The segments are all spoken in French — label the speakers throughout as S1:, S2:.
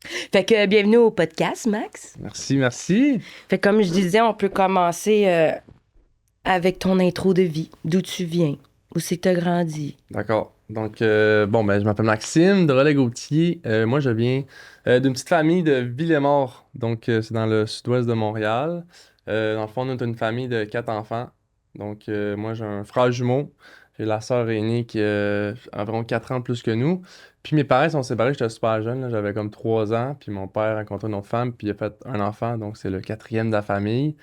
S1: Fait que bienvenue au podcast, Max.
S2: Merci, merci.
S1: Fait que comme je disais, on peut commencer avec ton intro de vie. D'où tu viens? Où c'est que t'as grandi?
S2: D'accord. Donc, je m'appelle Maxime de Relais-Gautier. Moi, je viens d'une petite famille de Villemort. Donc, c'est dans le sud-ouest de Montréal. Dans le fond, on est une famille de 4 enfants. Donc, moi, j'ai un frère jumeau. J'ai la sœur aînée qui a environ 4 ans de plus que nous. Puis mes parents sont séparés, j'étais super jeune, là, j'avais comme 3 ans. Puis mon père a rencontré une autre femme, puis il a fait un enfant. Donc, c'est le quatrième de la famille,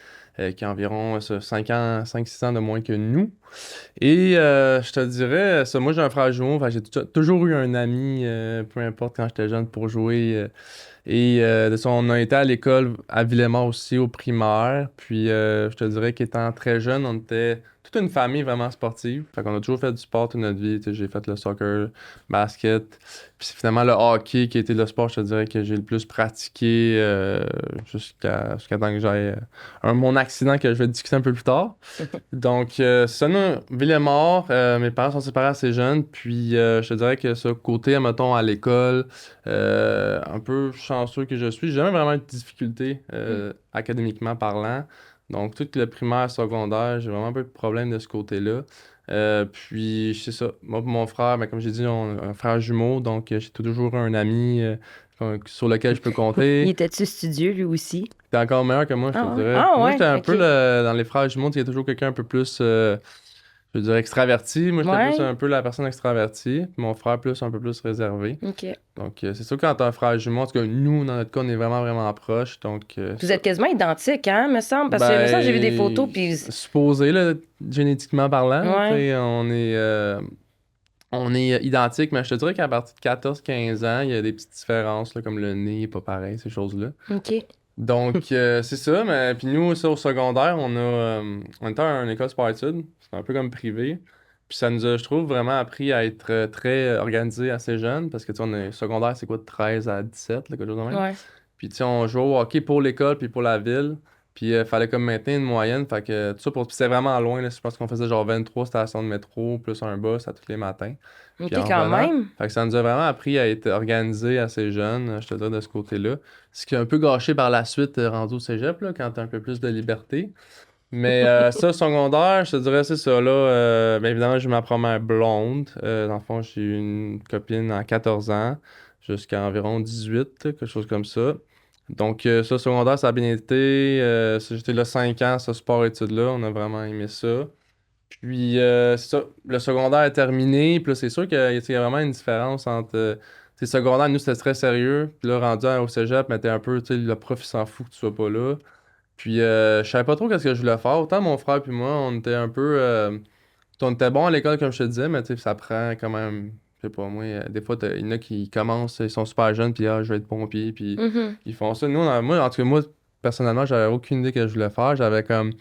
S2: qui a environ 5 ans, 5-6 ans de moins que nous. Et je te dirais, ça, moi j'ai un frère jumeau, fait que toujours eu un ami, peu importe quand j'étais jeune, pour jouer. De ça, on a été à l'école à Villemort aussi, au primaire. Puis je te dirais qu'étant très jeune, on était toute une famille vraiment sportive. Fait qu'on a toujours fait du sport toute notre vie. Tu sais, j'ai fait le soccer, basket. Puis c'est finalement le hockey qui a été le sport, je te dirais, que j'ai le plus pratiqué jusqu'à temps que j'aie mon accident que je vais discuter un peu plus tard. Donc, ça, nous, Villemort, mes parents sont séparés assez jeunes, puis je te dirais que ce côté, mettons, à l'école, un peu chanceux que je suis, j'ai jamais vraiment eu de difficultés académiquement parlant. Donc, tout le primaire, secondaire, j'ai vraiment pas eu de problème de ce côté-là. Puis, c'est ça. Moi, pour mon frère, ben, comme j'ai dit, on a un frère jumeau, donc j'ai toujours un ami sur lequel je peux
S1: Il
S2: compter.
S1: était-tu studieux, lui aussi?
S2: T'es encore meilleur que moi, je te
S1: Ah ouais?
S2: dirais.
S1: Ah
S2: Moi,
S1: ouais,
S2: j'étais un peu
S1: ok.
S2: dans les frères jumeaux, il y a toujours quelqu'un un peu plus, je veux dire, extraverti. Moi, j'étais plus
S1: Ouais,
S2: un peu la personne extravertie. Puis mon frère, plus un peu plus réservé.
S1: ok.
S2: Donc, c'est sûr, quand t'as un frère jumeau, en tout cas, nous, dans notre cas, on est vraiment, vraiment proches. Donc,
S1: Vous
S2: ça.
S1: êtes quasiment identiques, hein, me semble? Parce que, me semble, j'ai vu des photos,
S2: Ben,
S1: puis...
S2: supposé, là, génétiquement parlant, tu
S1: Ouais.
S2: sais, on est identiques, mais je te dirais qu'à partir de 14-15 ans, il y a des petites différences, là, comme le nez est pas pareil, ces choses-là.
S1: OK.
S2: Donc, c'est ça, mais puis nous, ça, au secondaire, on était à une école sport-études, c'est un peu comme privé. Puis ça nous a, je trouve, vraiment appris à être très organisé assez jeune, parce que, tu sais, on est secondaire, c'est quoi, de 13 à 17, là, quelque chose de même.
S1: Ouais.
S2: Puis, tu sais, on jouait au hockey pour l'école, puis pour la ville. Puis, il fallait comme maintenir une moyenne, fait que tout ça, puis c'était vraiment loin, là, je pense qu'on faisait genre 23 stations de métro, plus un bus à tous les matins. Puis
S1: OK,
S2: en
S1: quand
S2: revenant,
S1: même.
S2: fait que ça nous a vraiment appris à être organisé assez jeune, je te dirais, de ce côté-là. Ce qui est un peu gâché par la suite, rendu au cégep, là, quand t'as un peu plus de liberté. Mais ça, secondaire, je te dirais, c'est ça, là. Bien évidemment, j'ai eu ma première blonde. Dans le fond, j'ai eu une copine à 14 ans, jusqu'à environ 18, quelque chose comme ça. Donc, ça, secondaire, ça a bien été. J'étais là 5 ans, ce sport-études-là. On a vraiment aimé ça. Puis, c'est ça, le secondaire est terminé. Puis là, c'est sûr qu'il y a vraiment une différence entre. Tu sais, secondaire, nous, c'était très sérieux. Puis là, rendu au cégep, mais t'es un peu, tu sais, le prof, il s'en fout que tu sois pas là. Puis, je savais pas trop qu'est-ce que je voulais faire. Autant mon frère puis moi, on était un peu. On était bons à l'école, comme je te disais, mais tu sais, ça prend quand même. Je sais pas, moi, des fois, il y en a qui commencent, ils sont super jeunes, puis je vais être pompier, puis
S1: Mhm.
S2: ils font ça. Nous, moi, en tout cas, moi, personnellement, j'avais aucune idée que je voulais faire. J'avais comme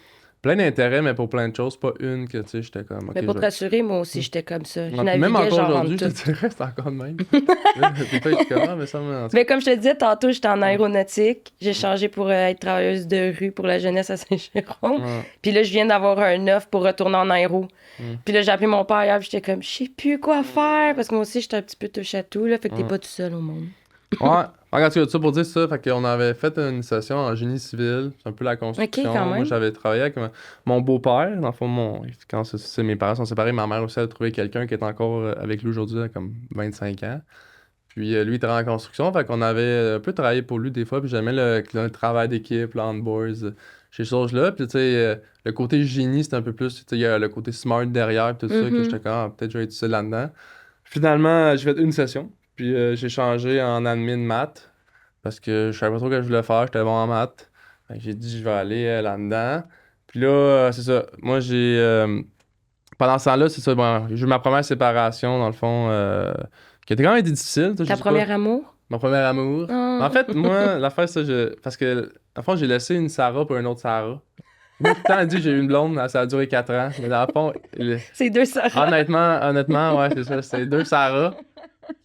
S2: plein d'intérêts, mais pour plein de choses, pas une que, tu sais, j'étais comme, ok,
S1: Mais
S2: je
S1: pour te
S2: vais.
S1: rassurer, moi aussi, j'étais comme ça. Je
S2: Ouais, puis même
S1: naviguais
S2: encore
S1: genre
S2: aujourd'hui,
S1: entre
S2: je
S1: tout.
S2: te dirais, c'est encore de même. Des fois, je suis comme, ah, mais ça, en tout
S1: Mais comme je te disais, tantôt, j'étais en
S2: cas.
S1: aéronautique. J'ai
S2: Ouais.
S1: changé pour être travailleuse de rue pour la jeunesse à Saint-Jérôme.
S2: Ouais.
S1: Puis là, je viens d'avoir un offre pour retourner en aéro.
S2: Ouais.
S1: Puis là, j'ai appelé mon père hier, puis j'étais comme, je sais plus quoi faire. Parce que moi aussi, j'étais un petit peu touche à tout, là. Fait que t'es
S2: Ouais.
S1: pas tout seul au monde.
S2: Ouais, regarde, tout ça pour dire ça, fait qu'on avait fait une session en génie civil, c'est un peu la
S1: OK, quand
S2: construction. Moi,
S1: même.
S2: j'avais travaillé avec mon beau-père, dans le fond, quand mes parents sont séparés, ma mère aussi a trouvé quelqu'un qui est encore avec lui aujourd'hui, comme 25 ans. Puis lui, il était en construction, fait qu'on avait un peu travaillé pour lui des fois, puis j'aimais le travail d'équipe, l'onboards, ces choses-là. Puis tu sais, le côté génie, c'était un peu plus, tu sais, il y a le côté smart derrière, tout ça, que j'étais
S1: Mhm.
S2: comme, ah, peut-être je vais être utile là-dedans. Finalement, j'ai fait une session, puis j'ai changé en admin maths, parce que je savais pas trop ce que je voulais faire, j'étais bon en maths. Fait que j'ai dit, je vais aller là-dedans. Puis là, c'est ça. Moi, pendant ce temps-là, c'est ça, bon, j'ai eu ma première séparation, dans le fond, qui a quand même été difficile. Je
S1: Ta
S2: dis pas,
S1: première amour?
S2: mon premier amour. Mais en
S1: Oh.
S2: fait, moi, l'affaire, ça, parce que, dans le fond, j'ai laissé une Sarah pour une autre Sarah. Moi, tout le temps, dit j'ai eu une blonde, ça a duré 4 ans. Mais dans le fond,
S1: C'est deux Sarah.
S2: honnêtement, ouais, c'est ça. C'est deux Sarah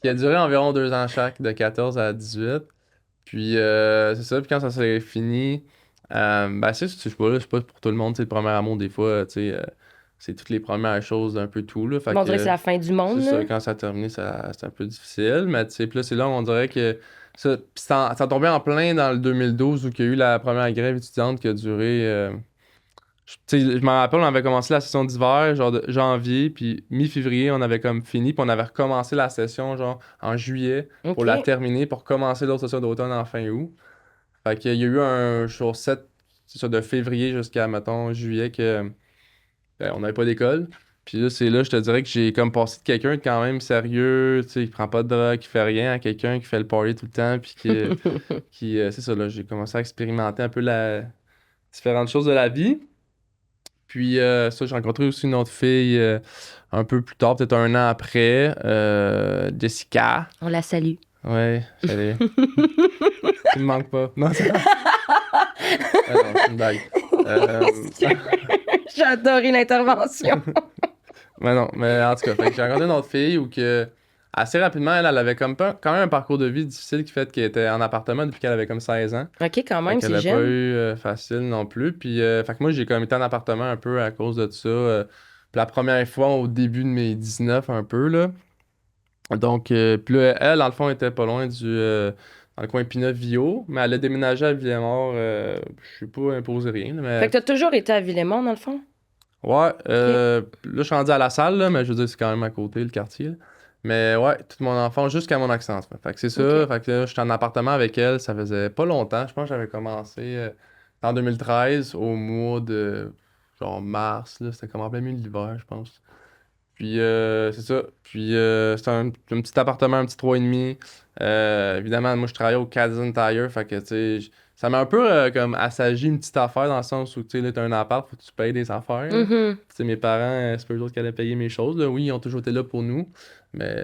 S2: qui a duré environ 2 ans chaque, de 14 à 18. Puis, c'est ça. Puis quand ça s'est fini, ben, je sais pas, là, c'est pas pour tout le monde, tu sais, le premier amour, des fois, tu sais, c'est toutes les premières choses d'un peu tout, là. Fait
S1: Bon, on dirait que c'est
S2: que,
S1: la fin du
S2: c'est
S1: monde,
S2: ça,
S1: là.
S2: quand ça a terminé, c'était un peu difficile. Mais, tu sais, puis là, c'est là où on dirait que Ça tombait en plein dans le 2012 où il y a eu la première grève étudiante qui a duré. Je me rappelle, on avait commencé la session d'hiver, genre de janvier, puis mi-février, on avait comme fini, puis on avait recommencé la session, genre en juillet, pour la
S1: OK.
S2: terminer, pour commencer l'autre session d'automne en fin août. Fait qu'il y a eu un jour 7, c'est ça, de février jusqu'à, mettons, juillet, que on n'avait pas d'école. Puis là, c'est là, je te dirais que j'ai comme passé de quelqu'un de quand même sérieux, tu sais, qui prend pas de drogue, qui fait rien, à quelqu'un qui fait le party tout le temps, puis c'est ça, là, j'ai commencé à expérimenter un peu différentes choses de la vie. Puis ça, j'ai rencontré aussi une autre fille un peu plus tard, peut-être un an après, Jessica.
S1: On la salue.
S2: Ouais, salut. Tu me manques pas. Non, c'est ah non, c'est une blague. Euh,
S1: J'ai adoré l'intervention.
S2: Mais non, mais en tout cas, fait que j'ai rencontré une autre fille où que assez rapidement, elle avait comme quand même un parcours de vie difficile qui fait qu'elle était en appartement depuis qu'elle avait comme 16 ans.
S1: OK, quand
S2: Fait
S1: même,
S2: qu'elle
S1: c'est
S2: a pas
S1: jeune.
S2: eu facile non plus. Puis fait que moi, j'ai comme été en appartement un peu à cause de ça. Puis la première fois au début de mes 19 un peu là. Donc, puis là, elle, dans le fond, était pas loin dans le coin Pinot-Vio, mais elle a déménagé à Villemort. Je sais pas imposer rien, là,
S1: Fait
S2: mais
S1: que t'as toujours été à Villemont, dans le fond?
S2: ouais,
S1: OK.
S2: là, je suis rendu à la salle, là, mais je veux dire, c'est quand même à côté, le quartier, là. Mais ouais, toute mon enfance, jusqu'à mon accent. Fait que c'est ça.
S1: OK.
S2: Fait que là, j'étais en appartement avec elle, ça faisait pas longtemps. Je pense que j'avais commencé en 2013, au mois de genre mars, là. C'était comme en plein milieu de l'hiver, je pense. Puis c'est ça. Puis c'était un petit appartement, un petit 3,5. Évidemment, moi je travaillais au Cadison Tire, fait que tu sais, ça m'a un peu comme assagi une petite affaire dans le sens où tu sais, là, t'as un appart, faut que tu payes des affaires, là.
S1: Mhm.
S2: Tu sais, mes parents, c'est pas eux autres qui allaient payer mes choses, là. Oui, ils ont toujours été là pour nous, mais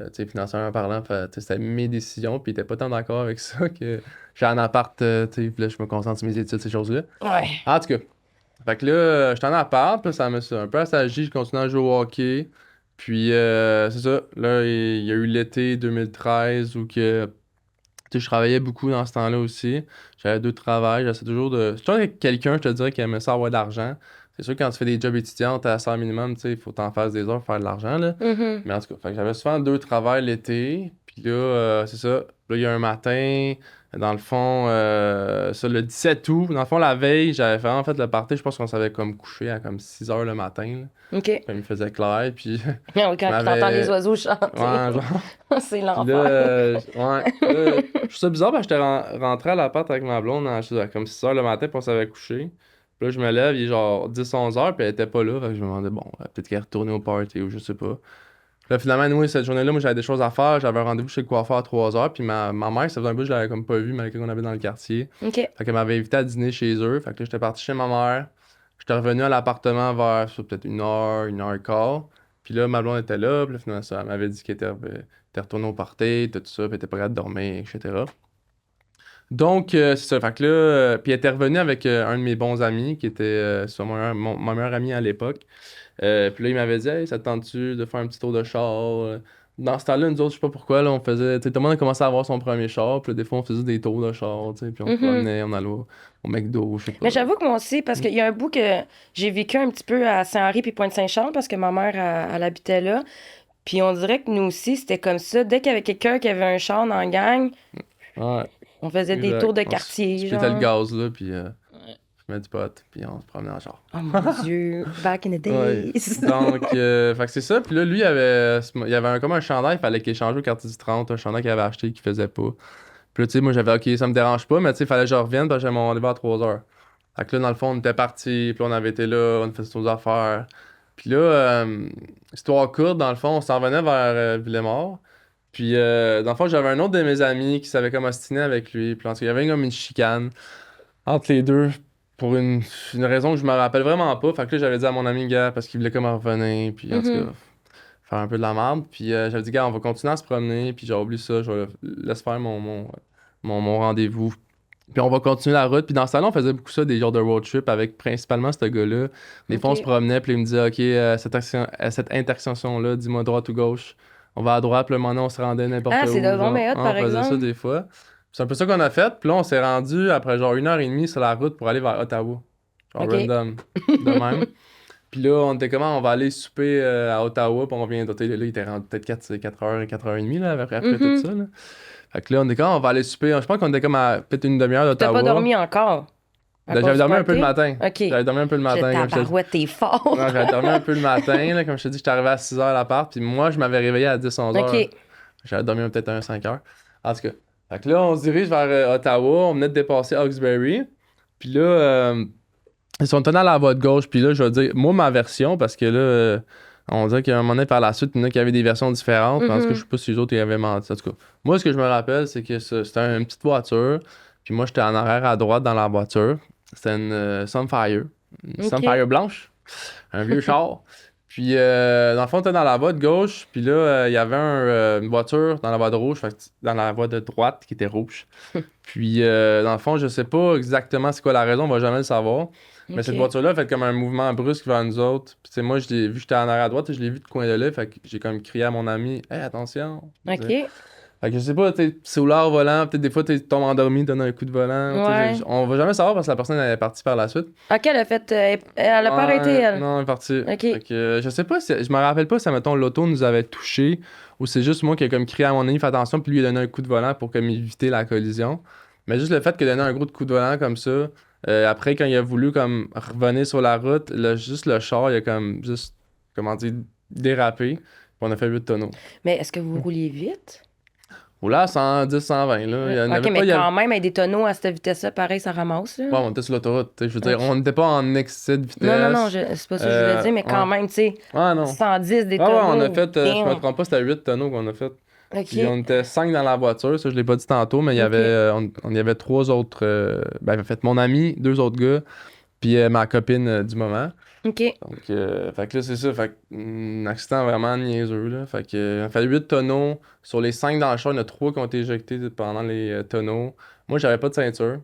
S2: tu sais, financièrement parlant, tu sais, c'était mes décisions, puis ils étaient pas tant d'accord avec ça que j'ai un appart, tu sais, puis là, je me concentre sur mes études, ces choses-là.
S1: Ouais.
S2: En tout cas. Fait que là, j'étais en appart, puis ça m'a un peu assagi, je continuais à jouer au hockey. Puis c'est ça, là, il y a eu l'été 2013 où que, tu sais, je travaillais beaucoup dans ce temps-là aussi. J'avais deux travails, j'essaie toujours de... Je suis avec quelqu'un, je te dirais, qui aimait ça avoir de l'argent. C'est sûr, quand tu fais des jobs étudiants, t'as à salaire minimum, tu sais, il faut t'en faire des heures pour faire de l'argent, là.
S1: Mhm.
S2: Mais en tout cas, fait que j'avais souvent deux travails l'été. Puis là, c'est ça. Là, il y a un matin, dans le fond, ça, le 17 août, dans le fond, la veille, j'avais vraiment fait le party. Je pense qu'on s'avait comme couché à comme 6 heures le matin, là.
S1: OK.
S2: Comme il faisait clair. Puis
S1: Quand
S2: je
S1: t'entends les
S2: m'avais.
S1: oiseaux chanter,
S2: Ouais, genre.
S1: c'est
S2: Puis là,
S1: l'enfer.
S2: ouais. Là, je trouve ça bizarre parce que j'étais rentré à l'appart avec ma blonde à comme 6 heures le matin, puis on s'avait couché. Puis là, je me lève, il est genre 10-11 heures, puis elle était pas là. Fait que je me demandais, bon, peut-être qu'elle est retournée au party ou je sais pas. Là, finalement, nous, cette journée-là, moi, j'avais des choses à faire. J'avais un rendez-vous chez le coiffeur à 3 heures. Puis ma mère, ça faisait un bout, je l'avais comme pas vue, malgré qu'on avait dans le quartier.
S1: OK.
S2: Fait qu'elle m'avait invité à dîner chez eux. Fait que là, j'étais parti chez ma mère. J'étais revenu à l'appartement vers ça, peut-être 1 heure et quart. Puis là, ma blonde était là. Puis là, finalement, ça, elle m'avait dit qu'elle était retournée au party, tout ça. Puis elle était pas capable de dormir, etc. Donc, c'est ça. Fait que là, puis elle était revenue avec un de mes bons amis, qui était mon meilleur ami à l'époque. Puis là, il m'avait dit, hey, ça te tente-tu de faire un petit tour de char? Dans ce temps-là, nous autres, je sais pas pourquoi, là, on faisait. Tu sais, tout le monde a commencé à avoir son premier char. Puis là, des fois, on faisait des tours de char, tu sais. Puis on se
S1: Mhm.
S2: promenait, on allait au McDo, je sais pas.
S1: Mais j'avoue que moi aussi, parce
S2: Mm.
S1: qu'il y a un bout que j'ai vécu un petit peu à Saint-Henri puis Pointe-Saint-Charles, parce que ma mère, elle habitait là. Puis on dirait que nous aussi, c'était comme ça. Dès qu'il y avait quelqu'un qui avait un char dans la gang,
S2: Ouais,
S1: on faisait des tours
S2: exact.
S1: de
S2: On
S1: quartier,
S2: se pétait le
S1: genre.
S2: gaz, là, puis je mets du pot, puis on se promenait en char.
S1: Oh mon Dieu, back in the
S2: Ouais.
S1: days.
S2: Donc, fait que c'est ça. Puis là, lui, il avait comme un chandail, il fallait qu'il échange au quartier du 30, un chandail qu'il avait acheté qu'il faisait pas. Puis là, tu sais, moi, j'avais, OK, ça me dérange pas, mais tu sais, il fallait que je revienne parce que j'avais mon rendez-vous à 3 heures. Fait que là, dans le fond, on était partis, puis là, on avait été là, on faisait nos affaires. Puis là, histoire courte, dans le fond, on s'en venait vers Villemort. Puis, dans le fond, j'avais un autre de mes amis qui savait comme ostiner avec lui. Puis, en tout cas, il y avait comme une chicane entre les deux pour une raison que je me rappelle vraiment pas. Fait que là, j'avais dit à mon ami, gars, parce qu'il voulait comme en revenir. Puis, en tout cas,
S1: Mhm.
S2: faire un peu de la merde. Puis j'avais dit, gars, on va continuer à se promener. Puis j'ai oublié ça, je vais laisse faire mon rendez-vous. Puis on va continuer la route. Puis dans ce salon, on faisait beaucoup ça, des genres de road trip avec principalement ce gars-là. Des fois, on se
S1: OK.
S2: promenait, puis il me disait, OK, cette intersection-là, dis-moi droite ou gauche. On va à droite, puis le moment donné, on se rendait n'importe
S1: Ah, c'est
S2: où.
S1: de
S2: Genre,
S1: mais hot,
S2: on
S1: par
S2: faisait ça
S1: exemple.
S2: des fois. Puis c'est un peu ça qu'on a fait. Puis là, on s'est rendu après genre 1 heure et demie sur la route pour aller vers Ottawa. Genre
S1: OK.
S2: random, de même. Puis là, on était comment? On va aller souper à Ottawa, puis on revient d'Ottawa. Là, il était rendu peut-être 4 heures, 4h30 là, après tout
S1: Mhm.
S2: ça. Là. Fait que là, on est comme, on va aller souper. Je pense qu'on était comme à peut-être une demi-heure
S1: T'as
S2: d'Ottawa.
S1: pas dormi encore? À cause
S2: J'avais
S1: du
S2: dormi un peu le
S1: party?
S2: matin.
S1: OK.
S2: J'avais dormi un peu le matin. Comme je te dis.
S1: Tabarouette, t'es fort.
S2: Non, j'avais dormi un peu le matin. Là, comme je te dis, j'étais arrivé à 6 h à l'appart. Puis moi, je m'avais réveillé à 10-11 h.
S1: OK.
S2: J'avais dormi peut-être un 5 heures. En tout cas. Fait que là, on se dirige vers Ottawa. On venait de dépasser Hawkesbury. Puis là, ils sont tenus à la voie de gauche. Puis là, je vais dire, moi, ma version, parce que là, on dirait qu'à un moment donné, par la suite, il y en a qui avaient des versions différentes. Parce que je sais pas si les autres ils avaient menti. En tout cas, moi, ce que je me rappelle, c'est que c'était une petite voiture. Puis moi, j'étais en arrière à droite dans la voiture. C'était une Sunfire. Une
S1: OK.
S2: Sunfire blanche. Un vieux char. Puis, dans le fond, t'es dans la voie de gauche, puis là, il y avait une voiture dans la voie de rouge, fait que dans la voie de droite qui était rouge. Puis, dans le fond, je sais pas exactement c'est quoi la raison, on va jamais le savoir. Mais cette
S1: OK.
S2: voiture-là a fait comme un mouvement brusque vers nous autres. Puis, tu sais, moi, je l'ai vu, j'étais en arrière à droite, je l'ai vu de coin de l'œil, fait que j'ai comme crié à mon ami, hey, attention.
S1: OK.
S2: Fait que je sais pas, tu cellulaire volant, peut-être des fois, tu tombes endormi, donnes un coup de volant.
S1: Ouais.
S2: On va jamais savoir parce que la personne elle est partie par la suite.
S1: OK, elle a fait. Elle a pas arrêté,
S2: Ouais,
S1: elle.
S2: non, elle est partie.
S1: OK.
S2: Fait que, je sais pas, je me rappelle pas si, mettons, l'auto nous avait touché ou c'est juste moi qui ai comme crié à mon ami, fais attention, puis lui, il a donné un coup de volant pour comme éviter la collision. Mais juste le fait qu'il a donné un gros coup de volant comme ça, après, quand il a voulu comme revenir sur la route, juste le char, il a comme juste, comment dire, dérapé, puis on a fait 8 tonneaux.
S1: Mais est-ce que vous rouliez vite?
S2: Ou là, 110, 120, là. Il y en
S1: OK,
S2: avait
S1: mais
S2: pas, il y avait-
S1: quand même, avec des tonneaux à cette vitesse-là, pareil, ça ramasse, là.
S2: Ouais, on était sur l'autoroute, tu sais, je veux dire,
S1: OK.
S2: on n'était pas en excès de vitesse.
S1: Non, non, non, c'est pas ça que je voulais dire, mais quand
S2: Ouais.
S1: même, tu sais,
S2: Ouais, non.
S1: 110 des
S2: Ah ouais, on a
S1: tonneaux.
S2: fait, je me
S1: Damn.
S2: trompe pas, c'était 8 tonneaux qu'on a fait. Puis on
S1: OK.
S2: était 5 dans la voiture, ça je l'ai pas dit tantôt, mais il y avait,
S1: OK.
S2: on y avait 3 autres, ben en fait mon ami, 2 autres gars, puis ma copine du moment.
S1: OK.
S2: Donc, fait que là c'est ça, fait que, un accident vraiment niaiseux là. Fait que, on a fait 8 tonneaux, sur les 5 dans le char, il y en a 3 qui ont été éjectés pendant les tonneaux. Moi j'avais pas de ceinture,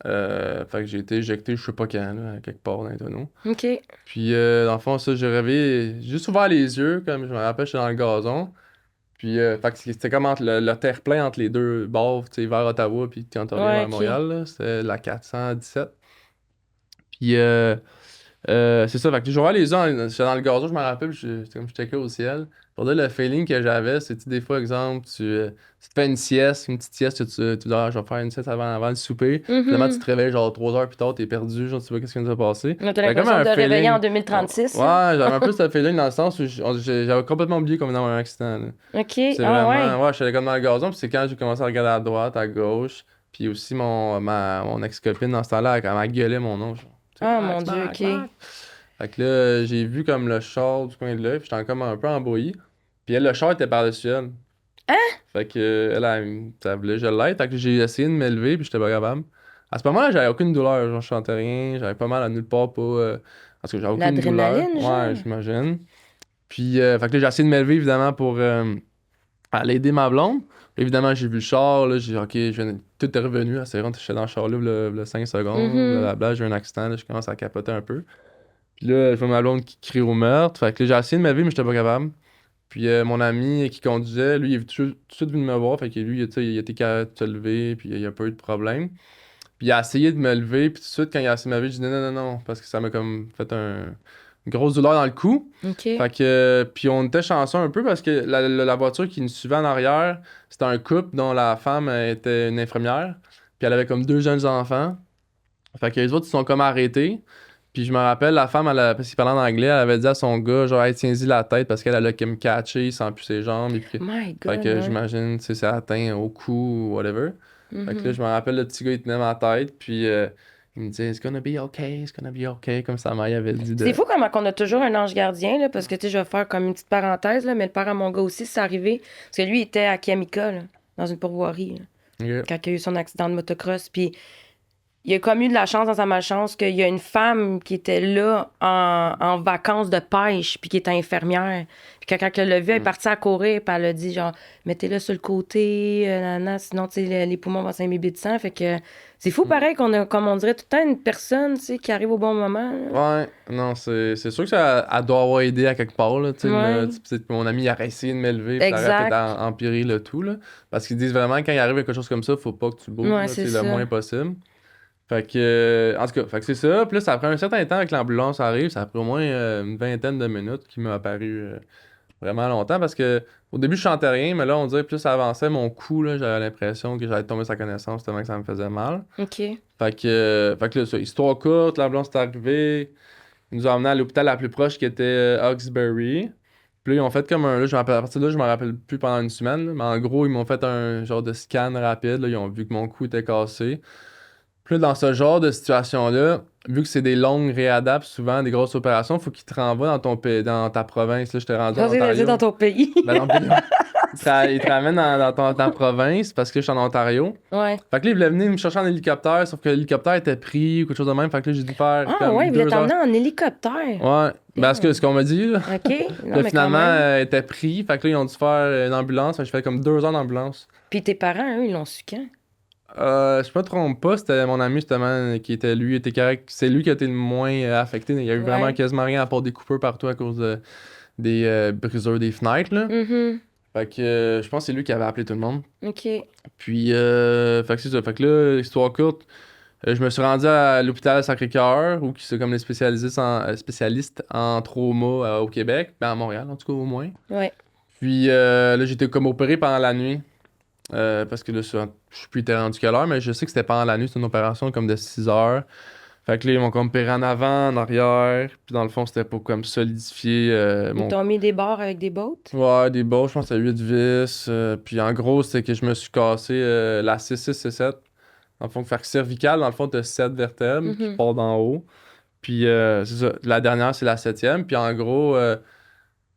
S2: fait que j'ai été éjecté je sais pas quand, là, quelque part dans les tonneaux.
S1: OK.
S2: Puis dans le fond ça, j'ai rêvé, j'ai juste ouvert les yeux, comme je me rappelle, j'étais dans le gazon. Puis, fait que c'était comme entre le terre-plein entre les deux bords, tu sais, vers Ottawa puis Ontario
S1: Ouais,
S2: vers
S1: OK.
S2: Montréal, là. C'était la 417. Puis, c'est ça, fait que je vois les yeux, j'étais dans le gazon, je me rappelle, puis j'étais comme je checkais au ciel. Pour dire, le feeling que j'avais, c'est, tu sais, des fois, exemple, tu te fais une sieste, une petite sieste, tu dis, ah, je vais faire une sieste avant le souper. Finalement, tu te réveilles genre 3 heures plus tard, t'es perdu, genre, tu sais pas qu'est-ce qui nous a passé.
S1: Là, t'as
S2: J'avais comme
S1: l'impression de
S2: un
S1: te réveiller en
S2: feeling.
S1: 2036,
S2: Ouais,
S1: là.
S2: j'avais un peu ce feeling dans le sens où j'avais complètement oublié qu'on venait d'avoir un accident, là.
S1: OK.
S2: C'est
S1: Ah ouais.
S2: vraiment, ouais, j'étais comme dans le gazon, puis c'est quand j'ai commencé à regarder à droite, à gauche, puis aussi mon ex-copine dans ce temps-là, elle m'a gueulé mon nom, genre. Tu sais,
S1: Ah, mon
S2: Max,
S1: Dieu,
S2: Max,
S1: OK.
S2: Max. Fait que là, j'ai vu comme le char du coin de l'œil, puis j'étais comme un peu embrouillé. Puis elle, le char était par-dessus elle.
S1: Hein?
S2: Fait que ça voulait que je l'aide, fait que j'ai essayé de m'élever, puis j'étais pas capable. À ce moment-là, j'avais aucune douleur, genre je sentais rien, j'avais pas mal à nulle part, pas. Parce que j'avais aucune douleur.
S1: L'adrénaline, genre?
S2: Ouais, j'imagine. Puis, fait que là, j'ai essayé de m'élever, évidemment, pour aller aider ma blonde. Évidemment, j'ai vu le char, là, j'ai dit, ok, tout est revenu, c'est vrai, j'étais dans le char là, le 5 secondes, blablabla, j'ai eu un accident, là, je commence à capoter un peu. Puis là, je vois ma blonde qui crie au meurtre, fait que là, j'ai essayé de m'élever, mais j'étais pas capable. Puis mon ami qui conduisait, lui, il est tout de suite venu me voir, fait que lui, tu sais, il était capable de se lever, puis il y a pas eu de problème. Puis il a essayé de me lever, puis tout de suite, quand il a essayé de me lever, j'ai dit non, non, non, non, parce que ça m'a comme fait une grosse douleur dans le cou.
S1: OK.
S2: Fait que, puis on était chanceux un peu parce que la voiture qui nous suivait en arrière, c'était un couple dont la femme était une infirmière, puis elle avait comme 2 jeunes enfants. Fait que les autres, ils sont comme arrêtés. Puis je me rappelle, la femme, parce qu'il parlait en anglais, elle avait dit à son gars, genre, hey, tiens-y la tête parce qu'elle a comme catché, il sent plus ses jambes. Et puis,
S1: My
S2: fait
S1: God,
S2: que
S1: ouais.
S2: j'imagine, tu sais, c'est atteint au cou ou whatever. Fait que là,
S1: Mhm.
S2: je me rappelle, le petit gars, il tenait ma tête, puis il me disait, It's gonna be okay, it's gonna be okay, comme sa mère avait dit
S1: C'est
S2: de.
S1: fou comment on a toujours un ange gardien, là, parce que, tu sais, je vais faire comme une petite parenthèse, là, mais le père à mon gars aussi, c'est arrivé. Parce que lui, il était à Kiamika, là, dans une pourvoirie, là,
S2: Ok.
S1: quand il a eu son accident de motocross. Puis il a comme eu de la chance dans sa malchance qu'il y a une femme qui était là en vacances de pêche, puis qui était infirmière. Puis quand elle l'a vu, elle est partie à courir, puis elle a dit, genre, mettez-le sur le côté, nanana, sinon, tu sais, les poumons vont s'imbiber de sang. Fait que c'est fou, pareil, qu'on a, comme on dirait, tout le temps une personne, tu sais, qui arrive au bon moment, là.
S2: Ouais, non, c'est sûr que ça elle doit avoir aidé à quelque part, là, tu sais,
S1: Ouais.
S2: peut-être que mon ami il aurait essayé de m'élever, puis ça aurait
S1: Exact.
S2: peut-être empiré le tout, là. Parce qu'ils disent vraiment, quand il arrive quelque chose comme ça, faut pas que tu bouges,
S1: Ouais,
S2: là,
S1: c'est
S2: tu sais, le
S1: ça.
S2: moins possible. Fait que, en tout cas, fait que c'est ça. Puis là, ça prend un certain temps que l'ambulance arrive. Ça a pris au moins une vingtaine de minutes qui m'a apparu vraiment longtemps parce que au début, je chantais rien, mais là, on dirait plus ça avançait, mon cou, là, j'avais l'impression que j'allais tomber sa connaissance tellement que ça me faisait mal.
S1: OK.
S2: Fait que là, ça, histoire courte, l'ambulance est arrivée. Ils nous ont emmenés à l'hôpital la plus proche qui était Hawkesbury. Puis là, ils ont fait comme un. Là, à partir de là, je me rappelle plus pendant une semaine, là, mais en gros, ils m'ont fait un genre de scan rapide. Là, ils ont vu que mon cou était cassé. Puis là, dans ce genre de situation-là, vu que c'est des longues réadaptes, souvent des grosses opérations, faut qu'ils te renvoient dans ton pays, dans ta province. Là, j'étais rendu en
S1: Quand c'est
S2: Ontario.
S1: dans ton pays.
S2: Ben, dans le pays, ils te ramènent dans ta province parce que je suis en Ontario.
S1: Ouais.
S2: Fait que là, ils voulaient venir me chercher en hélicoptère, sauf que l'hélicoptère était pris ou quelque chose de même. Fait que là, j'ai dû faire
S1: Ah,
S2: comme
S1: ouais, vous l'êtes
S2: 2 heures.
S1: emmené en hélicoptère.
S2: Ouais, parce que ce qu'on m'a dit, là.
S1: OK. Non,
S2: Là,
S1: mais quand
S2: finalement,
S1: même.
S2: était pris. Fait que là, ils ont dû faire une ambulance. Fait que j'ai fait comme 2 heures d'ambulance.
S1: Puis tes parents, eux, ils l'ont su quand?
S2: Je me trompe pas, c'était mon ami justement qui était lui, était correct. C'est lui qui a été le moins affecté. Il y a eu vraiment
S1: Ouais.
S2: quasiment rien à part des coupures partout à cause des briseurs des fenêtres, là.
S1: Mhm.
S2: Fait que je pense que c'est lui qui avait appelé tout le monde.
S1: OK.
S2: Puis, fait que c'est ça. Fait que là, histoire courte, je me suis rendu à l'hôpital Sacré-Cœur, où c'est comme les spécialistes en trauma au Québec, ben à Montréal en tout cas au moins.
S1: Ouais.
S2: Puis là, j'étais comme opéré pendant la nuit. Parce que là, je sais plus été rendu quelle heure, mais je sais que c'était pendant la nuit, c'est une opération comme de 6 heures. Fait que là, ils m'ont comme opéré en avant, en arrière. Puis dans le fond, c'était pour comme solidifier
S1: Ils
S2: mon.
S1: t'ont mis des barres avec des bottes?
S2: Ouais, des bas, je pense que c'était 8 vis. Puis en gros, c'était que je me suis cassé la 6-6-7. Dans le fond, faire cervicale, dans le fond, t'as 7 vertèbres qui
S1: Mhm.
S2: partent d'en haut. Puis c'est ça. La dernière, c'est la 7e. Puis en gros,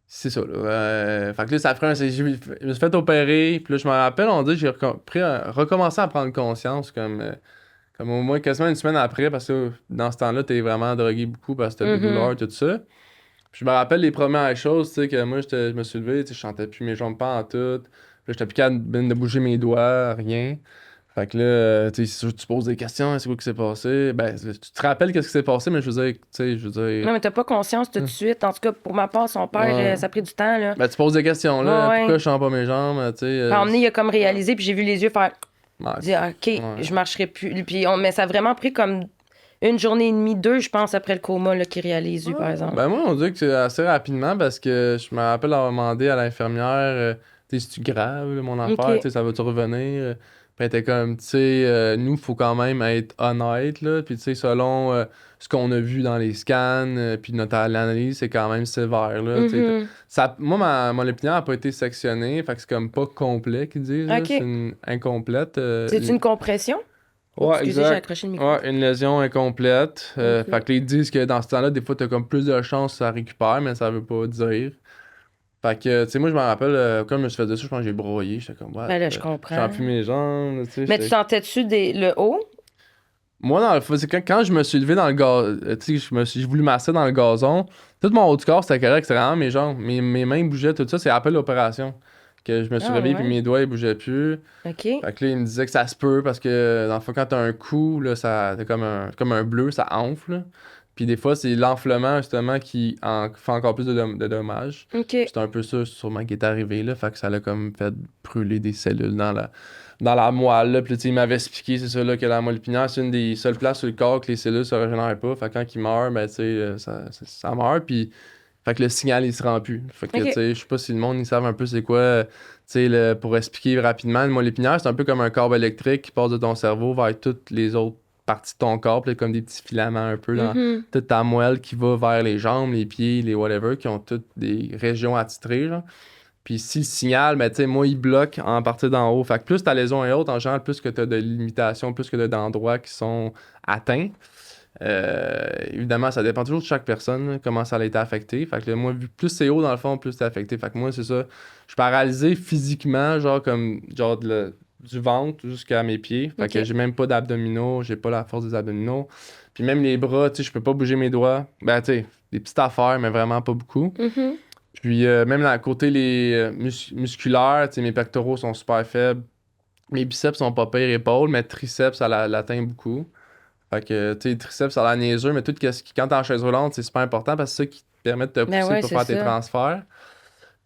S2: c'est ça, là. Fait que là, ça ferait je me suis fait opérer. Puis là, je me rappelle, on dit que j'ai recommencé à prendre conscience comme au moins quasiment une semaine après. Parce que dans ce temps-là, t'es vraiment drogué beaucoup parce que t'as des
S1: Mhm.
S2: douleurs, tout ça. Puis je me rappelle les premières choses, tu sais, que moi, je me suis levé, tu sais, je sentais plus mes jambes pas en tout. Puis là, j'étais plus capable de bouger mes doigts, rien. Fait que là, tu sais, si tu poses des questions, c'est quoi qui s'est passé? Ben, tu te rappelles qu'est-ce qui s'est passé, mais je veux dire, tu sais, je veux dire.
S1: Non, mais t'as pas conscience tout de suite. En tout cas, pour ma part, son père,
S2: Ouais.
S1: ça a pris du temps, là.
S2: Ben, tu poses des questions, là.
S1: Ouais,
S2: Pourquoi
S1: ouais.
S2: je sens pas mes jambes, tu sais.
S1: Quand emmené, il a comme réalisé, puis j'ai vu les yeux faire.
S2: Ouais,
S1: Dire, OK,
S2: ouais.
S1: je marcherai plus. Puis mais ça a vraiment pris comme une journée et demie, deux, je pense, après le coma, là, qu'il réalise, lui, par exemple.
S2: Ben, moi, on dit que c'est assez rapidement parce que je me rappelle avoir demandé à l'infirmière, tu sais, c'est-tu grave, là, mon affaire, tu
S1: OK.
S2: sais, ça va-tu revenir? Puis elle était comme, tu sais, nous, faut quand même être honnête, là. Puis, tu sais, selon ce qu'on a vu dans les scans, puis notre l'analyse, c'est quand même sévère, là. Tu sais.
S1: Mhm.
S2: Moi, mon opinion n'a pas été sectionnée, fait que c'est comme pas complet qu'ils disent, là. C'est
S1: OK.
S2: une incomplète.
S1: C'est une compression? Oh,
S2: Ouais,
S1: excusez, j'ai
S2: exact.
S1: accroché le micro.
S2: Ouais, une lésion incomplète.
S1: OK.
S2: Fait que là, ils disent que dans ce temps-là, des fois, t'as comme plus de chances que ça récupère, mais ça veut pas dire. Fait que, tu sais, moi, je me rappelle, comme je me suis fait de ça, je pense que j'ai broyé. J'étais comme, ouais,
S1: Ben là, je
S2: je sens
S1: comprends.
S2: plus mes jambes, tu sais.
S1: Mais tu sentais-tu le haut?
S2: Moi, dans le fond, c'est quand je me suis levé dans le gaz, tu sais, j'ai voulu masser dans le gazon, tout mon haut du corps, c'était correct, c'était vraiment mes jambes. Mes mains bougeaient, tout ça, c'est après l'opération. Que je me suis
S1: Ah,
S2: réveillé, puis
S1: ouais.
S2: mes doigts, ils bougeaient plus.
S1: OK.
S2: Fait que là, il me disait que ça se peut parce que, dans le fond, quand t'as un coup, là, t'as comme un bleu, ça enfle, là. Puis des fois, c'est l'enflement, justement, qui fait encore plus de dommages.
S1: OK.
S2: C'est un peu ça, sûrement, qui est arrivé, là. Fait que ça l'a comme fait brûler des cellules dans la moelle, là. Puis, tu sais, il m'avait expliqué, c'est ça, là, que la moelle épinière, c'est une des seules places sur le corps que les cellules se régénèrent pas. Fait que quand il meurt, ben, tu sais, ça meurt. Puis, fait que le signal, il se rend plus. Fait que, tu
S1: OK.
S2: sais, je sais pas si le monde, ils savent un peu c'est quoi. Tu sais, pour expliquer rapidement, le moelle épinière, c'est un peu comme un câble électrique qui passe de ton cerveau vers toutes les autres parties de ton corps, puis comme des petits filaments un peu dans
S1: Mhm.
S2: toute ta moelle qui va vers les jambes, les pieds, les whatever, qui ont toutes des régions attitrées, genre. Puis si le signal, ben, tu sais, moi, il bloque en partie d'en haut. Fait que plus ta lésion est haute, en général, plus que tu as de limitations, plus que d'endroits qui sont atteints. Évidemment, ça dépend toujours de chaque personne, là, comment ça a été affecté. Fait que là, moi, plus c'est haut, dans le fond, plus c'est affecté. Fait que moi, c'est ça. Je suis paralysé physiquement, genre du ventre jusqu'à mes pieds. Fait que
S1: OK.
S2: j'ai même pas d'abdominaux, j'ai pas la force des abdominaux. Puis même les bras, tu sais, je peux pas bouger mes doigts. Ben, tu sais, des petites affaires, mais vraiment pas beaucoup.
S1: Mhm.
S2: Puis même la côté musculaires, tu sais, mes pectoraux sont super faibles. Mes biceps sont pas pires, épaules, mais triceps, ça l'atteint beaucoup. Fait que, tu sais, triceps, ça a l'air niaiseux, mais tout ce qui, quand t'es en chaise roulante, c'est super important parce que c'est ça qui te permet de te
S1: Ben
S2: pousser
S1: ouais,
S2: pour
S1: c'est
S2: faire tes
S1: ça.
S2: transferts.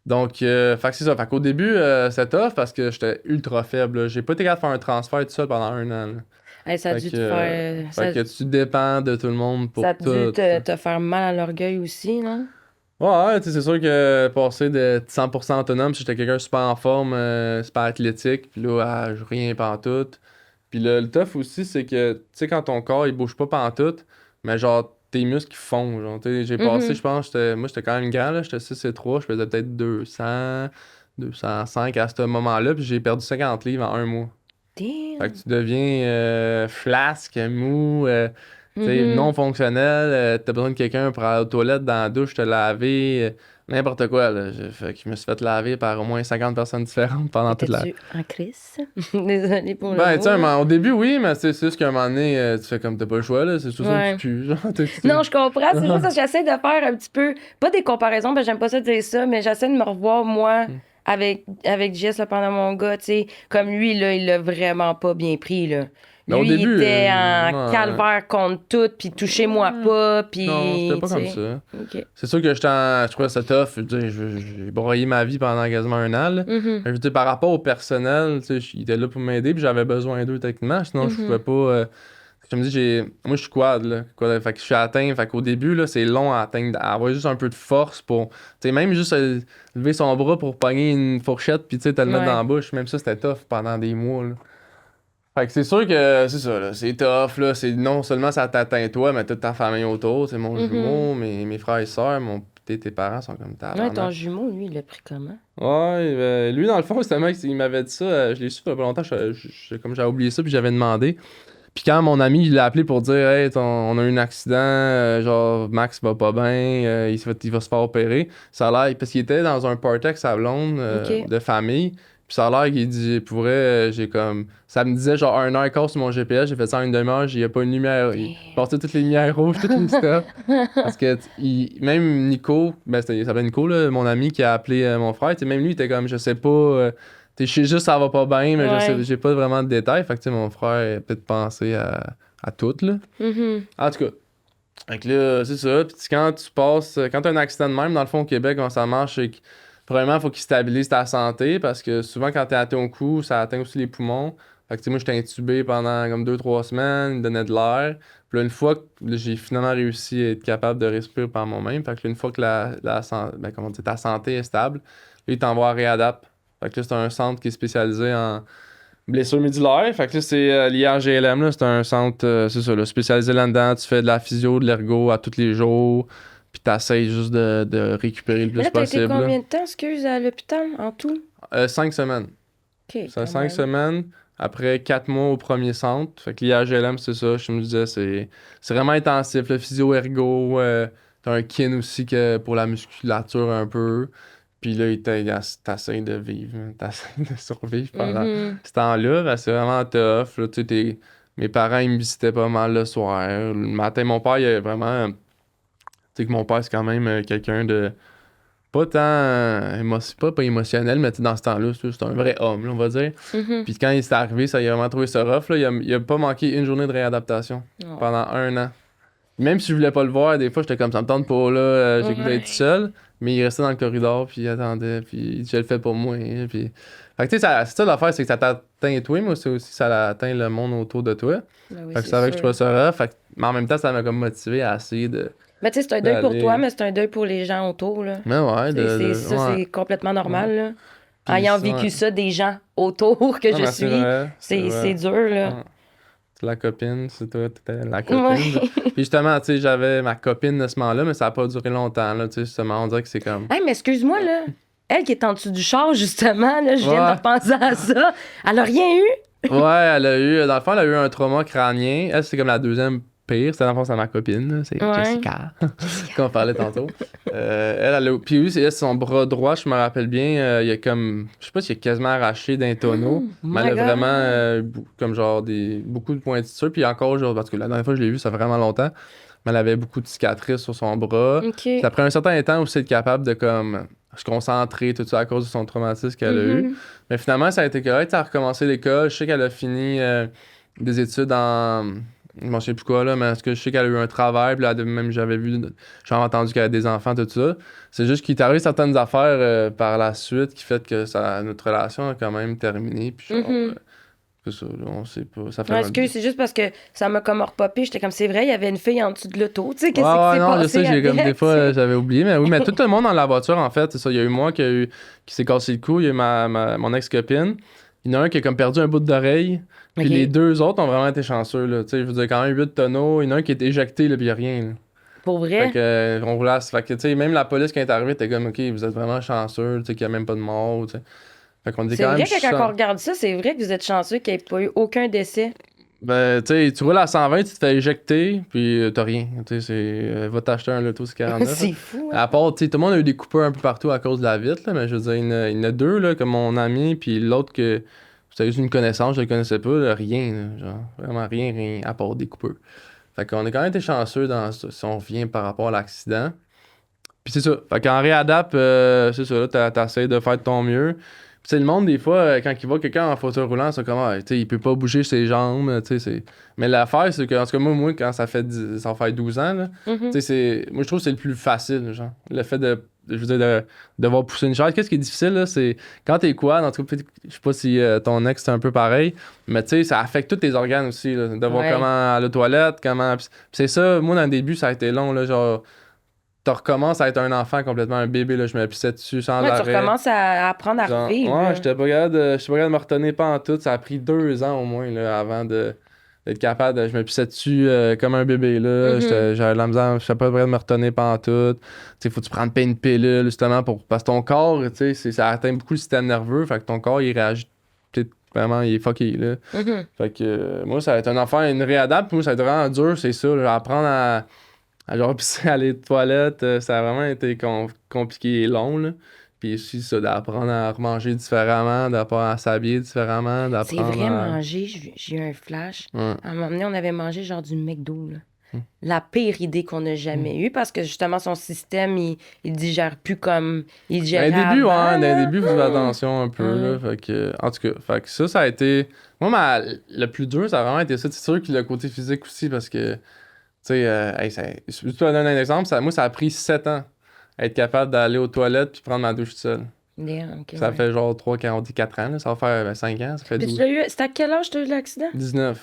S2: Donc, fait que c'est ça. Fait qu'au début, c'était tough parce que j'étais ultra faible, là. J'ai pas été capable de faire un transfert tout seul pendant un an, là.
S1: Hey, ça a
S2: Fait
S1: dû
S2: que,
S1: te faire.
S2: fait que tu dépends de tout le monde
S1: Ça a
S2: pour
S1: dû
S2: tout.
S1: te faire mal à l'orgueil aussi, non?
S2: Ouais, tu sais, c'est sûr que passer de 100% autonome, si j'étais quelqu'un super en forme, super athlétique, puis là, je rien pantoute. Puis le tough aussi, c'est que, tu sais, quand ton corps, il bouge pas pantoute, mais genre, tes muscles, ils fondent. Genre, tu sais, j'ai passé,
S1: Mhm.
S2: je pense, moi, j'étais quand même grand, là, j'étais 6'3", je faisais peut-être 200, 205 à ce moment-là, puis j'ai perdu 50 livres en un mois. Fait que
S1: Damn.
S2: tu deviens flasque, mou, tu sais, non
S1: Mhm.
S2: fonctionnel, t'as besoin de quelqu'un pour aller aux toilettes, dans la douche, te laver, n'importe quoi, là. Fait que je me suis fait laver par au moins 50 personnes différentes pendant toute la...
S1: Étais-tu en crise? Désolée pour le
S2: Ben, tu sais,
S1: mot, là.
S2: au début, oui, mais c'est juste qu'à un moment donné, tu fais comme t'as pas le choix, là, c'est sûr que tu
S1: Ouais.
S2: pues, genre,
S1: Non, je comprends. C'est juste que j'essaie de faire un petit peu, pas des comparaisons, parce que j'aime pas ça dire ça, mais j'essaie de me revoir, moi, avec Jess, là, pendant mon gars, tu sais. Comme lui, là, il l'a vraiment pas bien pris, là.
S2: Mais au
S1: Lui, il
S2: début,
S1: était en
S2: ouais.
S1: calvaire contre tout, puis touchez-moi pas,
S2: Non, c'était
S1: puis,
S2: pas
S1: tu
S2: comme
S1: sais.
S2: ça.
S1: OK.
S2: C'est sûr que je trouvais ça tough. Je veux dire, j'ai broyé ma vie pendant quasiment un an, là.
S1: Mhm.
S2: Je veux dire, par rapport au personnel, tu sais, ils étaient là pour m'aider, puis j'avais besoin d'eux techniquement. Sinon, je pouvais
S1: Mhm.
S2: pas. Je me dis, moi, je suis quad, là. Fait que je suis atteint. Fait qu'au début, là, c'est long à atteindre, à avoir juste un peu de force pour. Tu sais, même juste lever son bras pour pogner une fourchette, puis tu sais, te le mettre dans
S1: Ouais.
S2: la bouche. Même ça, c'était tough pendant des mois, là. Fait que c'est sûr que c'est ça, là. C'est tough, là. C'est non seulement ça t'atteint toi, mais toute ta famille autour. C'est mon
S1: Mhm.
S2: jumeau, mes frères et sœurs, tes parents sont comme
S1: Ouais, ton
S2: tabarnak.
S1: jumeau, lui, il l'a pris comment?
S2: Ouais, lui, dans le fond, c'était un mec, il m'avait dit ça. Je l'ai su il y a pas longtemps. Comme j'avais oublié ça, puis j'avais demandé. Puis quand mon ami, il l'a appelé pour dire, hey, on a eu un accident, genre, Max va pas bien, il va se faire opérer. Ça a l'air, parce qu'il était dans un party avec sa blonde
S1: OK.
S2: de famille. Puis ça a l'air qu'il dit, pour vrai, j'ai comme. Ça me disait genre 1 heure et quart sur mon GPS, j'ai fait ça en une demi-heure, il y a pas une lumière. Il
S1: Damn.
S2: partait toutes les lumières rouges, toutes les stuff. Parce que même Nico, ben il s'appelait Nico, là, mon ami qui a appelé mon frère, tu sais, même lui, il était comme, je sais pas, je sais juste ça va pas bien, mais je sais,
S1: Ouais.
S2: j'ai pas vraiment de détails. Fait que tu sais, mon frère a peut-être pensé à tout, là.
S1: Mhm.
S2: En tout cas, fait que là, c'est ça. Puis quand tu passes, quand t'as un accident de même, dans le fond, au Québec, comment ça marche, c'est que, premièrement, il faut qu'il stabilise ta santé, parce que souvent, quand t'es atteint au cou, ça atteint aussi les poumons. Fait que, tu sais, moi, j'étais intubé pendant comme 2 3 semaines, il me donnait de l'air. Puis là, une fois que là, j'ai finalement réussi à être capable de respirer par moi-même, fait que là, une fois que comment dire, ta santé est stable, là, ils t'envoient à Réadapt. Fait que là, c'est un centre qui est spécialisé en blessure médulaire. Fait que là, c'est l'IRGLM, là, c'est un centre, c'est ça, là, spécialisé là-dedans. Tu fais de la physio, de l'ergo à tous les jours, puis t'essayes juste de récupérer le
S1: Mais
S2: plus
S1: là, t'as été
S2: possible, là.
S1: combien de temps, excuse, à l'hôpital, en tout?
S2: 5 semaines.
S1: OK,
S2: C'est
S1: quand
S2: 5
S1: même.
S2: semaines. Après 4 mois au premier centre. Fait que l'IRGLM, c'est ça, je me disais, c'est vraiment intensif. Le physio-ergo, t'as un kin aussi pour la musculature un peu. Puis là, t'essayes de vivre, hein, t'essayes de survivre pendant
S1: Mhm.
S2: ce temps-là. Ben, c'est vraiment tough. Là, tu sais, mes parents, ils me visitaient pas mal le soir. Le matin, mon père, il est vraiment. Tu sais que mon père, c'est quand même quelqu'un de pas tant. Pas émotionnel, mais tu sais, dans ce temps-là, c'est un vrai homme, là, on va dire.
S1: Mhm.
S2: Puis quand il s'est arrivé, ça, il a vraiment trouvé ça rough. Là. Il a pas manqué une journée de réadaptation
S1: Oh.
S2: pendant un an. Même si je voulais pas le voir, des fois, j'étais comme ça me tente pas, là, j'ai goût d'être
S1: Ouais.
S2: seul. Mais il restait dans le corridor, puis il attendait, puis je le fais pour moi. Hein, puis... Fait que tu sais, c'est ça l'affaire, c'est que ça t'atteint toi, mais c'est aussi ça atteint le monde autour de toi.
S1: Ben oui,
S2: Fait que
S1: c'est
S2: c'est vrai que je trouvais
S1: sûr.
S2: ça rough. Mais en même temps, ça m'a comme motivé à essayer
S1: Ben, tu sais, c'est un deuil pour toi,
S2: d'aller.
S1: mais c'est un deuil pour les gens autour, là.
S2: Mais ouais,
S1: Ça,
S2: ouais,
S1: c'est complètement
S2: ouais.
S1: normal, là.
S2: Puis,
S1: Ayant
S2: ouais.
S1: vécu ça des gens autour que
S2: Non,
S1: je
S2: mais c'est
S1: suis,
S2: vrai, c'est
S1: c'est
S2: vrai.
S1: dur, là.
S2: Ouais. C'est la copine, c'est toi, t'étais la
S1: Ouais.
S2: copine. Puis justement, tu sais, j'avais ma copine de ce moment-là, mais ça a pas duré longtemps, là, tu sais, justement, on dirait que c'est comme...
S1: Hey, mais excuse-moi, là. Elle qui est en dessous du char, justement, là, je viens de
S2: Ouais,
S1: repenser à ça. Elle a rien eu?
S2: ouais, dans le fond, elle a eu un trauma crânien. Elle, c'est comme la deuxième pire. C'était dans le fond, c'est ma copine, là, c'est
S1: Ouais.
S2: Jessica,
S1: Jessica.
S2: qu'on parlait tantôt. Puis oui, c'est son bras droit, je me rappelle bien, il y a comme, je sais pas s'il est quasiment arraché d'un tonneau,
S1: Oh
S2: mais elle
S1: my
S2: a vraiment,
S1: God.
S2: comme genre, beaucoup de pointures. Puis encore, genre, parce que la dernière fois que je l'ai vue, ça fait vraiment longtemps, mais elle avait beaucoup de cicatrices sur son bras. Puis
S1: OK.
S2: après un certain temps aussi, être capable de, comme, se concentrer, tout ça, à cause de son traumatisme qu'elle a eu.
S1: Mhm.
S2: Mais finalement, ça a été correct. Elle a recommencé l'école. Je sais qu'elle a fini des études en. Je ne sais plus quoi, là, mais est-ce que je sais qu'elle a eu un travail. Puis là, même j'avais entendu qu'elle avait des enfants, tout ça. C'est juste qu'il est arrivé certaines affaires par la suite qui fait que notre relation a quand même terminé. Puis genre,
S1: Mhm.
S2: C'est ça, là, on sait pas. Ça fait
S1: Non,
S2: un...
S1: excuse, c'est juste parce que ça m'a comme repopé. J'étais comme, c'est vrai, il y avait une fille en dessous de l'auto. Tu sais,
S2: Ouais,
S1: qu'est-ce qui s'est
S2: non, je
S1: passé
S2: sais, j'ai comme des
S1: avec,
S2: fois,
S1: tu sais?
S2: j'avais oublié, mais oui, mais tout le monde dans la voiture, en fait, c'est ça. Il y a eu moi qui s'est cassé le cou, il y a eu mon ex-copine. Il y en a un qui a comme perdu un bout d'oreille, puis les
S1: OK.
S2: deux autres ont vraiment été chanceux, là. Tu sais, je veux dire, quand même 8 tonneaux, il y en a un qui est éjecté, là, puis il y a rien, là.
S1: Pour
S2: Fait
S1: vrai?
S2: que, on roulait fait que, tu sais, même la police qui est arrivée était comme, OK, vous êtes vraiment chanceux, tu sais, qu'il n'y a même pas de mort, tu sais. Fait qu'on était
S1: C'est
S2: quand même
S1: vrai que quand on regarde ça, c'est vrai que vous êtes chanceux qu'il n'y ait pas eu aucun décès.
S2: Ben, tu sais, tu roules à 120, tu te fais éjecter, puis t'as rien. Tu sais, va t'acheter un Loto 49.
S1: C'est fou, hein?
S2: À part, tu sais, tout le monde a eu des coupeurs un peu partout à cause de la vitre, là, mais je veux dire, il y en a deux, là, comme mon ami, puis l'autre que c'était juste une connaissance, je le connaissais pas, là, rien, là, genre, vraiment rien, rien, à part des coupeurs. Fait qu'on a quand même été chanceux dans ça, si on revient par rapport à l'accident. Puis c'est ça. Fait qu'en réadap, c'est ça, là, t'essayes de faire de ton mieux. Puis tu sais, le monde, des fois, quand il voit quelqu'un en fauteuil roulant, c'est comme, ah, tu sais, il peut pas bouger ses jambes, tu sais, c'est... Mais l'affaire, c'est que, en tout cas, moi, quand ça fait 12 ans, là,
S1: Mhm.
S2: tu sais, moi, je trouve que c'est le plus facile, genre. Le fait je veux dire, de devoir pousser une chaise. Qu'est-ce qui est difficile, là, c'est quand t'es quad, en tout cas, je sais pas si ton ex, c'est un peu pareil, mais tu sais, ça affecte tous tes organes aussi, là. De voir
S1: Ouais.
S2: comment aller aux toilettes, comment... Puis c'est ça, moi, dans le début, ça a été long, là, genre tu recommences à être un enfant complètement un bébé, là, je me pissais dessus sans
S1: Ouais, tu
S2: arrêt.
S1: recommences à apprendre à
S2: Genre,
S1: revivre,
S2: ouais,
S1: là.
S2: j'étais pas capable de me retenir pas en tout. Ça a pris 2 ans au moins là, avant d'être capable de. Je me pissais dessus comme un bébé là.
S1: Mhm.
S2: J'avais de la misère, je sais pas capable de me retenir pas en tout. Tu sais, faut que tu prennes pas une pilule justement pour. Parce que ton corps, tu sais, ça atteint beaucoup le système nerveux. Fait que ton corps il réagit peut-être vraiment, il est fucké là.
S1: Mhm.
S2: Fait que moi, ça va être un enfant, une réadapte, moi, ça va être vraiment dur, c'est ça. Là, apprendre à genre pisser à aller aux toilettes, ça a vraiment été compliqué et long, là. Puis aussi, ça, d'apprendre à remanger différemment, d'apprendre à s'habiller différemment,
S1: C'est
S2: d'apprendre
S1: vrai,
S2: à...
S1: manger, j'ai eu un flash.
S2: Ouais.
S1: À un moment donné, on avait mangé genre du McDo, là.
S2: Hmm.
S1: La pire idée qu'on a
S2: Hmm.
S1: jamais eue parce que justement, son système, il digère plus comme il
S2: Dans
S1: digérait
S2: les débuts, ouais,
S1: avant,
S2: dans les
S1: là.
S2: débuts, faut faire attention un peu,
S1: Ouais.
S2: là. Fait que, en tout cas, fait que ça a été... Moi, le plus dur, ça a vraiment été ça. C'est sûr que le côté physique aussi, parce que, tu sais, hey, je te donne un exemple, moi, ça a pris 7 ans à être capable d'aller aux toilettes puis prendre ma douche seule.
S1: Damn, ok,
S2: Ça
S1: ouais.
S2: fait genre 3 on dit 4 ans, là. Ça va faire 5 ans, ça fait
S1: Puis tu
S2: 12.
S1: l'as eu, c'était à quel âge t'as eu l'accident?
S2: 19.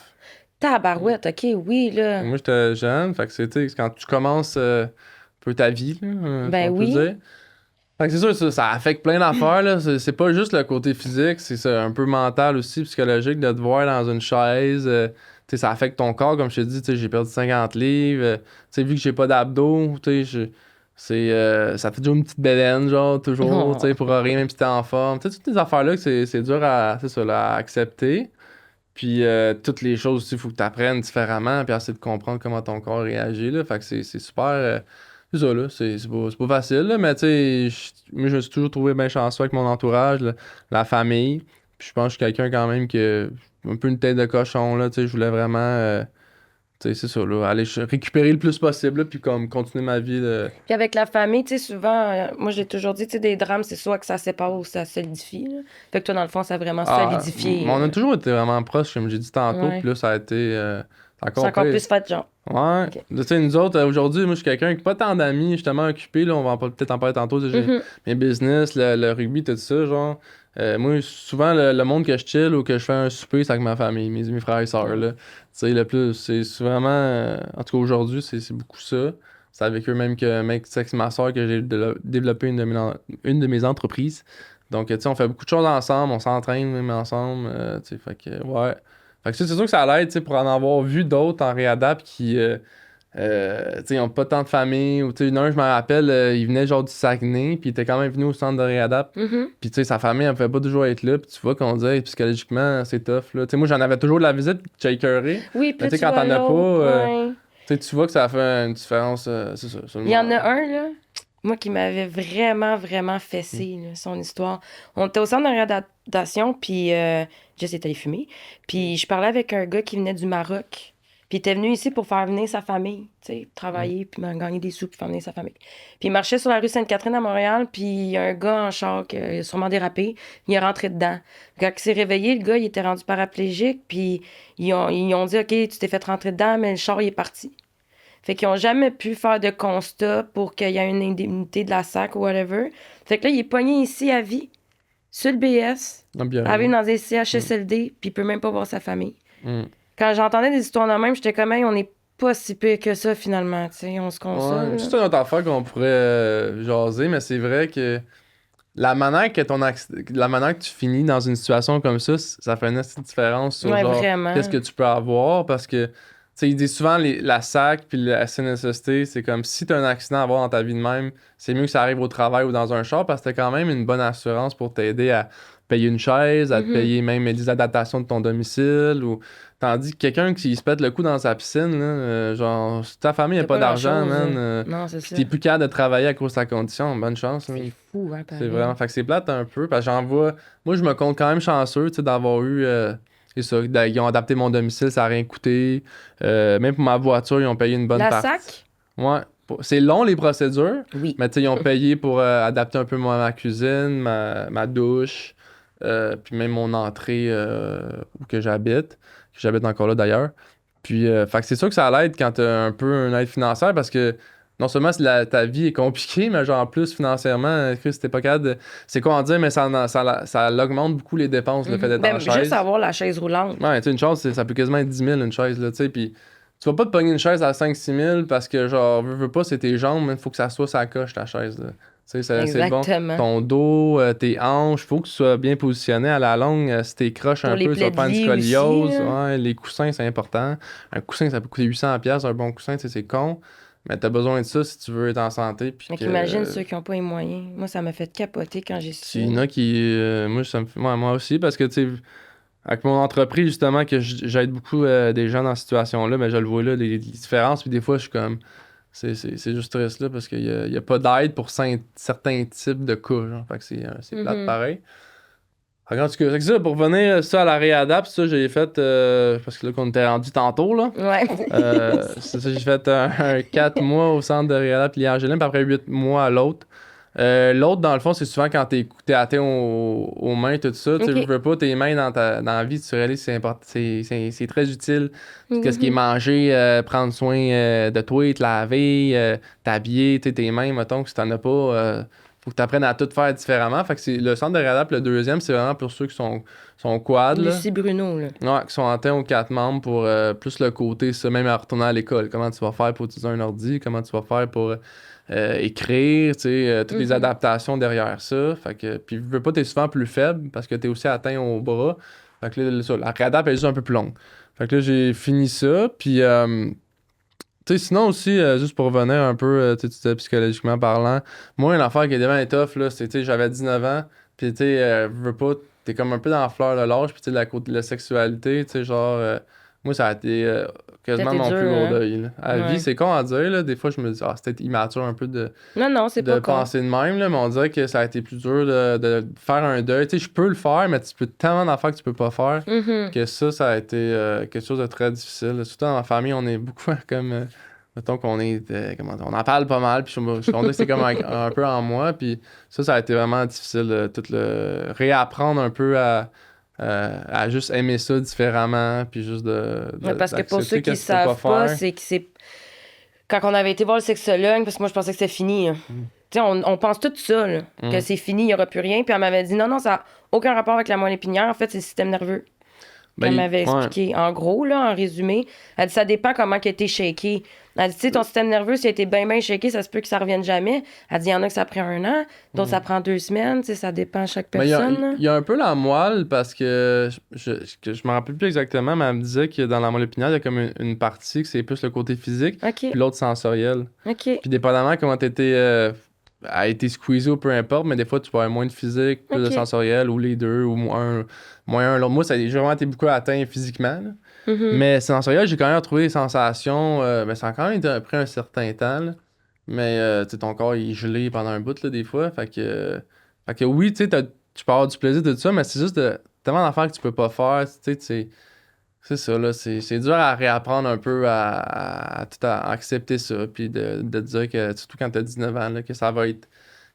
S1: Tabarouette, ok, oui, là.
S2: Moi, j'étais jeune, fait que c'était quand tu commences un peu ta vie, là, si
S1: Ben
S2: on peut
S1: oui.
S2: dire. Fait que c'est sûr, ça affecte plein d'affaires, là. C'est pas juste le côté physique, c'est ça, un peu mental aussi, psychologique, de te voir dans une chaise. Tu sais, ça affecte ton corps, comme je te dis, tu sais, j'ai perdu 50 livres. Tu sais, vu que j'ai pas d'abdos, tu sais, ça fait toujours une petite bédaine, genre, toujours, tu sais, pour rien, même si t'es en forme. Tu sais, toutes ces affaires-là, que c'est dur c'est ça, là, à accepter. Puis toutes les choses aussi, il faut que tu apprennes différemment, puis essayer de comprendre comment ton corps réagit, là. Fait que c'est super. C'est ça, là. C'est pas facile, là, mais tu sais, moi, je me suis toujours trouvé bien chanceux avec mon entourage, la famille. Puis je pense que je suis quelqu'un quand même qui a un peu une tête de cochon, là. Tu sais, je voulais vraiment. Tu sais, c'est ça, là. Aller récupérer le plus possible, là, puis comme continuer ma vie.
S1: Puis avec la famille, tu sais, souvent, moi, j'ai toujours dit, tu sais, des drames, c'est soit que ça sépare ou ça solidifie, là. Fait que toi, dans le fond, ça a vraiment solidifié.
S2: On a toujours été vraiment proches, comme j'ai dit tantôt,
S1: Ouais.
S2: puis là, ça a été.
S1: C'est
S2: Encore
S1: encore
S2: pire.
S1: plus fait, genre.
S2: Ouais.
S1: OK.
S2: Tu sais, nous autres, aujourd'hui, moi, je suis quelqu'un qui n'a pas tant d'amis, justement, occupé. Là, on va peut-être en parler tantôt. Tu sais, j'ai
S1: Mhm.
S2: mes business, le rugby, tout ça, genre. Moi, souvent, le monde que je chill ou que je fais un souper, c'est avec ma famille, mes frères et sœurs, là. Tu sais, le plus, c'est vraiment... en tout cas, aujourd'hui, c'est beaucoup ça. C'est avec eux même que, mec, c'est avec ma soeur que j'ai développé une de mes entreprises. Donc, tu sais, on fait beaucoup de choses ensemble, on s'entraîne même ensemble, tu sais, fait que, ouais. Fait que ça, c'est sûr que ça l'aide, tu sais, pour en avoir vu d'autres en réadap qui, tu sais, ils ont pas tant de famille. Ou, tu sais, un, je me rappelle, il venait genre du Saguenay, puis il était quand même venu au centre de réadap.
S1: Mhm.
S2: Puis, tu sais, sa famille, elle pouvait pas toujours être là. Puis, tu vois qu'on dit, hey, psychologiquement, c'est tough, là. Tu sais, moi, j'en avais toujours de la visite, puis j'ai écœuré.
S1: Oui, puis
S2: Mais,
S1: là,
S2: tu sais,
S1: tu
S2: quand
S1: vois
S2: t'en as pas,
S1: l'autre, ouais.
S2: tu sais, tu vois que ça fait une différence, c'est ça,
S1: Il y en
S2: seulement.
S1: a un, là, moi, qui m'avait vraiment, vraiment fessé, là, son histoire. On était au centre de réadaptation, puis Jess était allé fumer. Puis je parlais avec un gars qui venait du Maroc. Puis il était venu ici pour faire venir sa famille, tu sais, travailler, puis gagner des sous, puis faire venir sa famille. Puis il marchait sur la rue Sainte-Catherine à Montréal, puis il y a un gars en char qui a sûrement dérapé. Il est rentré dedans. Quand il s'est réveillé, le gars, il était rendu paraplégique, puis ils ont dit, OK, tu t'es fait rentrer dedans, mais le char, il est parti. Fait qu'ils ont jamais pu faire de constat pour qu'il y ait une indemnité de la SAC ou whatever. Fait que là, il est pogné ici à vie sur le BS,
S2: Ah, bien.
S1: elle vit dans des CHSLD, puis il peut même pas voir sa famille.
S2: Mm.
S1: Quand j'entendais des histoires de même, j'étais comme, hey, on n'est pas si pire que ça, finalement, tu sais, on se console.
S2: Ouais, c'est une autre affaire qu'on pourrait jaser, mais c'est vrai que la manière que tu finis dans une situation comme ça fait une petite différence sur
S1: Ouais,
S2: genre
S1: vraiment.
S2: qu'est-ce que tu peux avoir parce que tu sais, ils disent souvent la SAC puis la CNSST, c'est comme si tu as un accident à avoir dans ta vie de même, c'est mieux que ça arrive au travail ou dans un char parce que t'as quand même une bonne assurance pour t'aider à payer une chaise, à te payer même des adaptations de ton domicile ou tandis que quelqu'un qui se pète le cou dans sa piscine là, genre si ta famille n'a
S1: T'as
S2: pas
S1: pas
S2: d'argent,
S1: grand-chose,
S2: man,
S1: non, c'est
S2: puis
S1: ça.
S2: t'es plus capable de travailler à cause de ta condition, bonne chance. Là.
S1: C'est fou, hein,
S2: C'est
S1: pareil.
S2: vraiment. Fait que c'est plate un peu. Parce que j'en vois. Moi, je me compte quand même chanceux, tu sais, d'avoir eu. C'est ça. Ils ont adapté mon domicile, ça a rien coûté. Même pour ma voiture, ils ont payé une bonne
S1: La
S2: partie.
S1: SAC?
S2: Ouais. C'est long, les procédures.
S1: Oui.
S2: Mais tu sais, ils ont payé pour adapter un peu ma cuisine, ma douche, puis même mon entrée où que j'habite. Que j'habite encore là d'ailleurs. Puis, fait que c'est sûr que ça l'aide quand t'as un peu une aide financière parce que non seulement ta vie est compliquée, mais genre en plus financièrement, Chris, t'es pas capable de. C'est quoi en dire, mais ça augmente beaucoup les dépenses, le fait d'être en
S1: Ben, juste
S2: chaise.
S1: avoir la chaise roulante.
S2: Ouais, tu sais, une chaise, ça peut quasiment être 10 000 une chaise, là, tu sais. Puis tu vas pas te pogner une chaise à 5-6 000 parce que, genre, veux pas, c'est tes jambes, mais il faut que ça soit sa coche, ta chaise, là. Tu sais, c'est bon.
S1: Exactement.
S2: Ton dos, tes hanches, faut que tu sois bien positionné à la longue. Si t'es croche
S1: Pour
S2: un
S1: les
S2: peu, tu vas
S1: plaies de
S2: faire une
S1: lit aussi,
S2: scoliose.
S1: là.
S2: Ouais, les coussins, c'est important. Un coussin, ça peut coûter 800$, un bon coussin, tu sais, c'est con. Mais t'as besoin de ça si tu veux être en santé. Puis
S1: Donc,
S2: que.
S1: imagine ceux qui n'ont pas les moyens. Moi, ça m'a fait capoter quand j'ai su.
S2: Il y en a qui. Moi, moi aussi, parce que, tu sais, avec mon entreprise, justement, que j'aide beaucoup des gens dans cette situation-là, mais je le vois là, les différences. Puis des fois, je suis comme. C'est juste triste là, parce qu'il y a pas d'aide pour certains types de cas. Genre. Fait que c'est plate pareil. Fait que, en tout cas, c'est que ça, pour revenir ça à la réadapt, ça, j'ai fait. Parce que là, qu'on était rendu tantôt, là.
S1: Ouais.
S2: C'est ça, j'ai fait un 4 mois au centre de réadapt Liège-Gélim, puis après 8 mois à l'autre. L'autre, dans le fond, c'est souvent quand t'es atteint aux mains, tout ça. Tu
S1: OK.
S2: veux pas tes mains dans la vie, tu réalises que c'est très utile. Qu'est-ce qui est
S1: Mhm.
S2: manger, prendre soin de toi, te laver, t'habiller, tes mains, mettons, que si t'en as pas, faut que tu apprennes à tout faire différemment. Fait que c'est le centre de réadapte, le deuxième, c'est vraiment pour ceux qui sont quad, là.
S1: Lucie Bruno, là.
S2: Ouais, qui sont atteints aux 4 membres pour plus le côté, ça, même à retourner à l'école. Comment tu vas faire pour utiliser un ordi, comment tu vas faire pour écrire, tu sais, toutes les adaptations derrière ça. Fait que, puis, veux pas, t'es souvent plus faible parce que t'es aussi atteint au bras. Fait que là, la réadapte est juste un peu plus longue. Fait que là, j'ai fini ça, puis tu sais, sinon aussi, juste pour revenir un peu, tu sais, tu disais psychologiquement parlant, moi, une affaire qui est devant tough, là, c'est, tu sais, j'avais 19 ans, puis tu sais, veux pas, t'es comme un peu dans la fleur de l'âge, puis tu sais, la sexualité, tu sais, genre, moi, ça a été quasiment
S1: C'était
S2: mon
S1: dur,
S2: plus gros
S1: hein?
S2: deuil, là. À la vie,
S1: Ouais.
S2: c'est con à dire, là, des fois, je me dis, ah, c'était immature un peu
S1: Non, non, c'est
S2: de
S1: pas con.
S2: penser de même, là, mais on dirait que ça a été plus dur de faire un deuil. Tu sais, je peux le faire, mais tu peux tellement d'affaires que tu peux pas faire
S1: Mhm.
S2: que ça a été quelque chose de très difficile. Surtout dans ma famille, on est beaucoup comme. Mettons qu'on est. On en parle pas mal, puis je me suis rendu que c'est comme un peu en moi, puis ça a été vraiment difficile. Tout le réapprendre un peu à juste aimer ça différemment, puis juste
S1: Ouais, parce que pour ceux
S2: d'accepter
S1: qui
S2: qu'est-ce que tu peux pas
S1: savent pas,
S2: faire.
S1: c'est que c'est. Quand on avait été voir le sexologue, parce que moi, je pensais que c'était fini, là. Tu sais, on pense tout ça, là, que c'est fini, il n'y aura plus rien. Puis elle m'avait dit non, non, ça n'a aucun rapport avec la moelle épinière. En fait, c'est le système nerveux.
S2: Ben,
S1: Qu'elle m'avait
S2: ouais.
S1: expliqué. En gros, là, en résumé, elle dit ça dépend comment que t'es shaké. Elle dit, tu sais, ton système nerveux, s'il a été bien, bien shaké, ça se peut que ça revienne jamais. Elle dit, il y en a que ça prend 1 an, d'autres, ça prend 2 semaines. Tu sais, ça dépend de chaque
S2: Ben,
S1: personne, là.
S2: il y a un peu la moelle parce que je me rappelle plus exactement, mais elle me disait que dans la moelle épinière, il y a comme une partie que c'est plus le côté physique,
S1: OK.
S2: puis l'autre sensoriel.
S1: OK.
S2: Puis dépendamment comment t'étais a été squeezé ou peu importe, mais des fois tu peux avoir moins de physique, plus de
S1: OK.
S2: sensoriel, ou les deux, ou moins un. Moi, j'ai vraiment été beaucoup atteint physiquement, là.
S1: Mhm.
S2: Mais sensoriel, j'ai quand même retrouvé des sensations, mais ça a quand même pris un certain temps, là. Mais tu sais, ton corps il est gelé pendant un bout, là, des fois. Fait que oui, tu sais, tu peux avoir du plaisir de tout ça, mais c'est juste tellement d'affaires que tu peux pas faire. Tu sais, c'est ça, là. C'est dur à réapprendre un peu à accepter ça. Puis de te dire que, surtout quand t'as 19 ans, là, que ça va être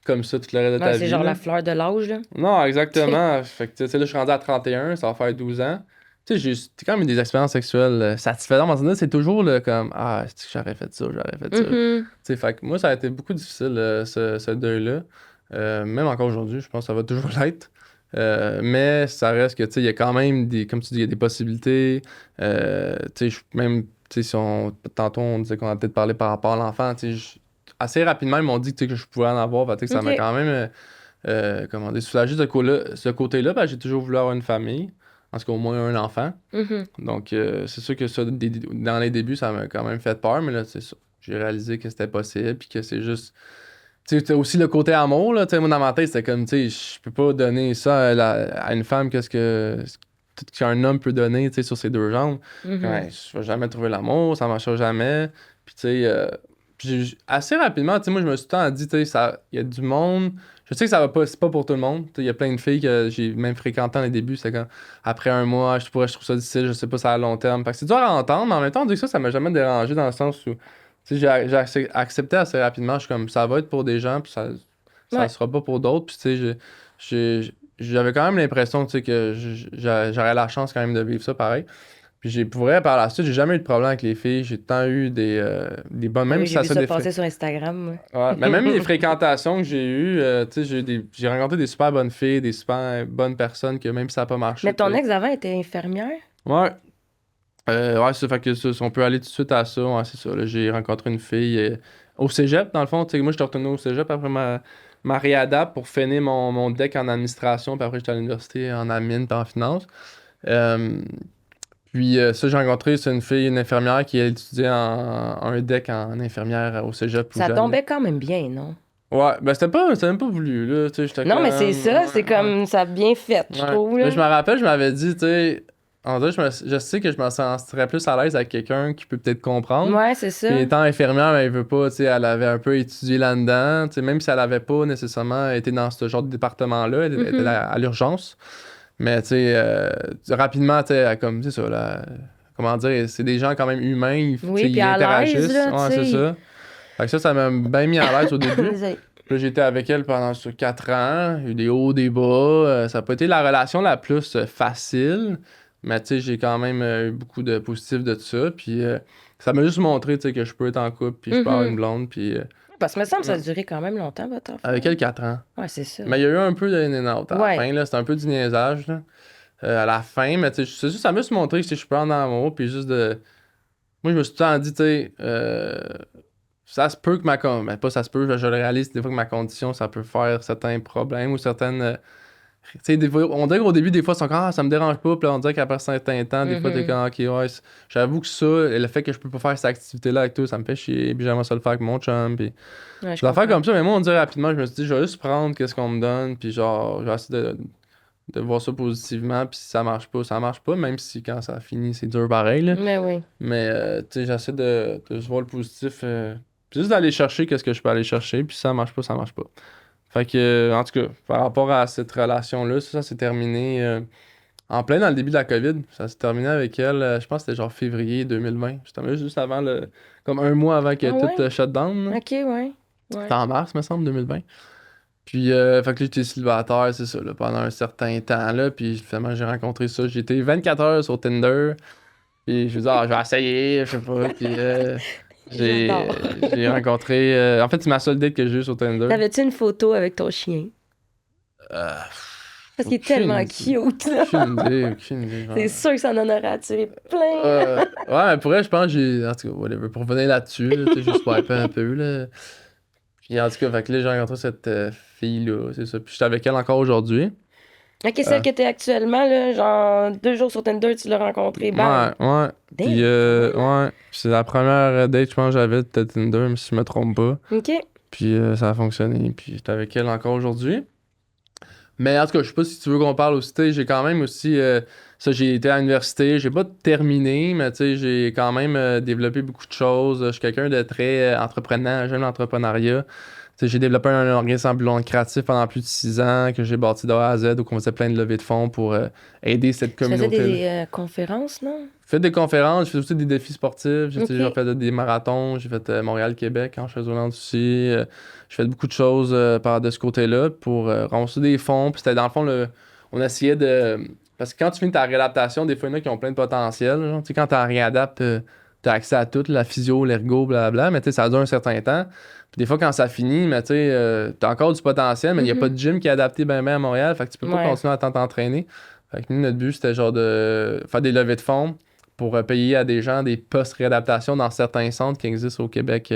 S2: comme ça tout le reste de
S1: Ouais,
S2: ta
S1: c'est
S2: vie.
S1: genre
S2: Là.
S1: la fleur de l'âge, là.
S2: Non, exactement. Fait que, tu sais, là, je suis rendu à 31, ça va faire 12 ans. Tu sais, j'ai quand même eu des expériences sexuelles satisfaisantes. Dans ce sens-là, c'est toujours le comme ah, est-ce que j'aurais fait ça, j'aurais fait ça. Tu
S1: Mhm.
S2: sais, fait que moi, ça a été beaucoup difficile, ce deuil-là. Même encore aujourd'hui, je pense que ça va toujours l'être. Mais ça reste que, tu sais, il y a quand même des, comme tu dis, il y a des possibilités. Tu sais, même, tu sais, si tantôt on disait qu'on a peut-être parlé par rapport à l'enfant, tu sais, assez rapidement, ils m'ont dit, tu sais, que je pouvais en avoir. Fait, tu sais, que ça m'a
S1: OK.
S2: quand même, comment dire, soulagé de ce côté-là. Ben, j'ai toujours voulu avoir une famille, en tout cas au moins un enfant.
S1: Mhm.
S2: Donc, c'est sûr que ça, dans les débuts, ça m'a quand même fait peur, mais là, c'est ça. J'ai réalisé que c'était possible, puis que c'est juste. Tu sais, t'as aussi le côté amour, là. Tu sais, moi, dans ma tête, c'était comme, tu sais, je peux pas donner ça à une femme, tout qu'un homme peut donner, tu sais, sur ses deux jambes.
S1: Mhm.
S2: Ouais, je vais jamais trouver l'amour, ça marchera jamais. Puis, tu sais, assez rapidement, tu sais, moi, je me suis tout le temps dit, tu sais, il y a du monde. Je sais que ça va pas, c'est pas pour tout le monde. Tu sais, il y a plein de filles que j'ai même fréquentées dans les débuts, c'est comme, après un mois, je trouve ça difficile, je sais pas, ça à long terme. Fait que c'est dur à entendre, mais en même temps, on dit que ça m'a jamais dérangé dans le sens où. Tu sais, accepté assez rapidement. Je suis comme, ça va être pour des gens, puis ça
S1: Ouais.
S2: sera pas pour d'autres. Puis, tu sais, j'avais quand même l'impression, tu sais, que j'aurais la chance quand même de vivre ça pareil. Puis, pour vrai, par la suite, j'ai jamais eu de problème avec les filles. J'ai tant eu des bonnes,
S1: Ah
S2: même
S1: oui,
S2: si
S1: j'ai
S2: ça
S1: vu
S2: soit
S1: ça
S2: des
S1: passer sur Instagram,
S2: Ouais, mais
S1: moi.
S2: même les fréquentations que j'ai eues, tu sais, j'ai rencontré des super bonnes filles, des super bonnes personnes que même si ça n'a pas marché,
S1: Mais
S2: tu
S1: ton
S2: sais.
S1: ex avant était infirmière?
S2: Ouais, ouais, c'est fait que ça, on peut aller tout de suite à ça. Ouais, c'est ça. Là, j'ai rencontré une fille au cégep, dans le fond. Tu sais, moi, je suis retourné au cégep après ma réadap pour finir mon deck en administration. Puis après, j'étais à l'université en admin puis en finance. Euh, puis ça, j'ai rencontré, c'est une fille, une infirmière qui étudiait un deck en infirmière au cégep où
S1: Ça
S2: j'allais.
S1: tombait quand même bien, non?
S2: Ouais, ben c'était même pas voulu, là. Tu sais, j'étais
S1: Non, mais c'est
S2: comme.
S1: ça, c'est
S2: Ouais, ouais.
S1: comme ça a bien fait, je
S2: Ouais.
S1: trouve,
S2: Mais
S1: là.
S2: je me rappelle, je m'avais dit, tu sais, en vrai, je sais que je me sentirais plus à l'aise avec quelqu'un qui peut peut-être comprendre.
S1: Ouais, c'est
S2: Puis
S1: ça.
S2: étant infirmière, elle veut pas, tu sais, elle avait un peu étudié là-dedans, tu sais, même si elle avait pas nécessairement été dans ce genre de département-là, elle était
S1: Mhm.
S2: à l'urgence. Mais tu sais, rapidement, tu sais, comme, c'est ça, là, comment dire, c'est des gens quand même humains, tu sais,
S1: Oui, puis
S2: ils
S1: à l'aise,
S2: interagissent.
S1: là, tu
S2: Ouais, c'est
S1: sais.
S2: ça. Fait que ça m'a bien mis à l'aise au début.
S1: Désolée.
S2: Puis là, j'étais avec elle pendant sur 4 ans. Il y a eu des hauts, des bas. Ça n'a pas été la relation la plus facile. Mais tu sais, j'ai quand même eu beaucoup de positifs de ça. Puis ça m'a juste montré tu sais, que je peux être en couple. Puis je peux avoir une
S1: Mhm.
S2: blonde. Puis
S1: Parce que me semble que ça a
S2: ouais.
S1: duré quand même longtemps, votre
S2: Avec
S1: affaire.
S2: elle, 4 ans.
S1: Ouais, c'est ça.
S2: Mais il y a eu un peu de in and out à la
S1: Ouais.
S2: fin. Là. C'était un peu du niaisage. Là. À la fin. Mais tu sais, c'est juste, ça m'a juste montré que tu sais, je peux en amour. Puis juste de. Moi, je me suis tout le temps dit, tu sais. Ça se peut que ben, pas ça se peut, je le réalise des fois que ma condition, ça peut faire certains problèmes ou certaines. Tu sais, des fois, on dirait qu'au début, des fois, c'est encore, ah, ça me dérange pas, puis là, on dirait qu'après un certain temps, des fois, t'es
S1: Mhm.
S2: comme, ok, ouais, j'avoue que ça, le fait que je peux pas faire cette activité-là avec toi, ça me fait chier, puis j'aimerais ça le faire avec mon chum, puis
S1: Ouais, je
S2: des affaires
S1: comprends.
S2: comme ça, mais moi, on dirait rapidement, je me suis dit, je vais juste prendre qu'est-ce qu'on me donne, puis genre, je vais essayer de voir ça positivement, puis si ça marche pas, même si quand ça finit, c'est dur pareil, là.
S1: Mais oui.
S2: Mais, tu sais, j'essaie de se voir le positif. Puis juste d'aller chercher qu'est-ce que je peux aller chercher. Puis si ça marche pas, ça marche pas. Fait que, en tout cas, par rapport à cette relation-là, ça s'est terminé en plein dans le début de la COVID. Ça s'est terminé avec elle, je pense que c'était genre février 2020. C'était juste avant comme un mois avant que
S1: Ah
S2: tout
S1: ouais?
S2: shut down, là.
S1: OK, ouais.
S2: C'était
S1: Ouais.
S2: en mars, me semble, 2020. Puis, fait que là, j'étais célibataire, c'est ça, là, pendant un certain temps, là. Puis, finalement, j'ai rencontré ça. J'ai été 24 heures sur Tinder. Puis je me dis, ah, je vais essayer, je sais pas. Puis
S1: J'adore.
S2: j'ai rencontré. En fait, c'est ma seule date que j'ai eue sur Tinder.
S1: T'avais-tu une photo avec ton chien?
S2: Euh,
S1: Parce qu'il est
S2: aucune
S1: tellement
S2: idée.
S1: cute, là.
S2: Aucune idée.
S1: C'est sûr que ça en aurait attiré plein.
S2: Ouais, mais pour elle, je pense que j'ai. En tout cas, whatever. Pour revenir là-dessus, là, tu sais, je swipe un peu, là. Puis en tout cas, fait que là, j'ai rencontré cette fille-là, c'est ça. Puis j'étais avec elle encore aujourd'hui.
S1: OK, celle
S2: Euh,
S1: que t'es actuellement, là, genre 2 jours sur Tinder, tu l'as rencontrée, bang.
S2: ouais, ouais. Puis,
S1: Damn, quand même.
S2: ouais. Puis c'est la première date, je pense, que j'avais de Tinder, même si je me trompe pas.
S1: OK.
S2: Puis ça a fonctionné. Puis j'étais avec elle encore aujourd'hui. Mais en tout cas, je sais pas si tu veux qu'on parle aussi. Tu sais, j'ai quand même aussi. Ça, j'ai été à l'université. J'ai pas terminé, mais tu sais, j'ai quand même développé beaucoup de choses. Je suis quelqu'un de très entreprenant. J'aime l'entrepreneuriat. Tu sais, j'ai développé un organisme ambulant créatif pendant plus de 6 ans que j'ai bâti de A à Z où on faisait plein de levées de fonds pour aider cette
S1: Tu faisais
S2: communauté-là.
S1: des conférences, non?
S2: J'ai fait des conférences, j'ai fait aussi des défis sportifs. J'ai
S1: OK.
S2: déjà fait des marathons. J'ai fait Montréal-Québec en chaise roulante aussi. J'ai fait beaucoup de choses de ce côté-là pour ramasser des fonds. Puis c'était dans le fond, on essayait de. Parce que quand tu finis ta réadaptation, des fois, il y en a qui ont plein de potentiel. Genre. Tu sais, quand tu réadaptes, t'as accès à tout, la physio, l'ergo, blablabla, mais tu sais, ça dure un certain temps. Puis des fois, quand ça finit, mais tu sais, t'as encore du potentiel, mais il n'y a pas de gym qui est adapté bien à Montréal, fait que tu peux pas continuer à t'entraîner. Fait que nous, notre but, c'était genre de faire des levées de fonds pour payer à des gens des post-réadaptation dans certains centres qui existent au Québec.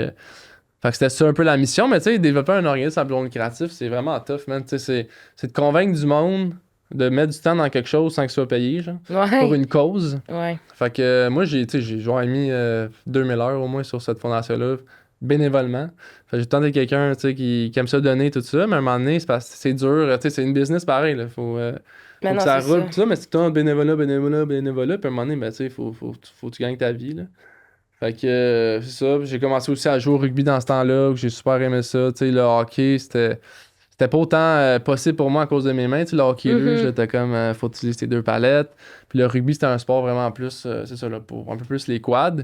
S2: Fait que c'était ça un peu la mission, mais tu sais, développer un organisme à but non lucratif, c'est vraiment tough, man. Tu sais, c'est de convaincre du monde de mettre du temps dans quelque chose sans que ce soit payé, genre, pour une cause. Fait que moi, j'ai genre mis 2000 heures au moins sur cette fondation-là, bénévolement. Fait que j'ai tenté quelqu'un, tu sais, qui aime ça donner, tout ça, mais à un moment donné, c'est parce que c'est dur, tu sais, c'est une business pareil, là. Faut que ça roule, tout ça, mais c'est tout le temps bénévolat, puis à un moment donné, ben, tu sais, faut que tu gagnes ta vie, là. Fait que c'est ça. J'ai commencé aussi à jouer au rugby dans ce temps-là, que j'ai super aimé ça. Tu sais, le hockey, c'était pas autant possible pour moi à cause de mes mains. Tu sais, le hockey, luge, j'étais comme, faut utiliser tes deux palettes. Puis le rugby, c'était un sport vraiment plus, c'est ça, là, pour un peu plus les quads.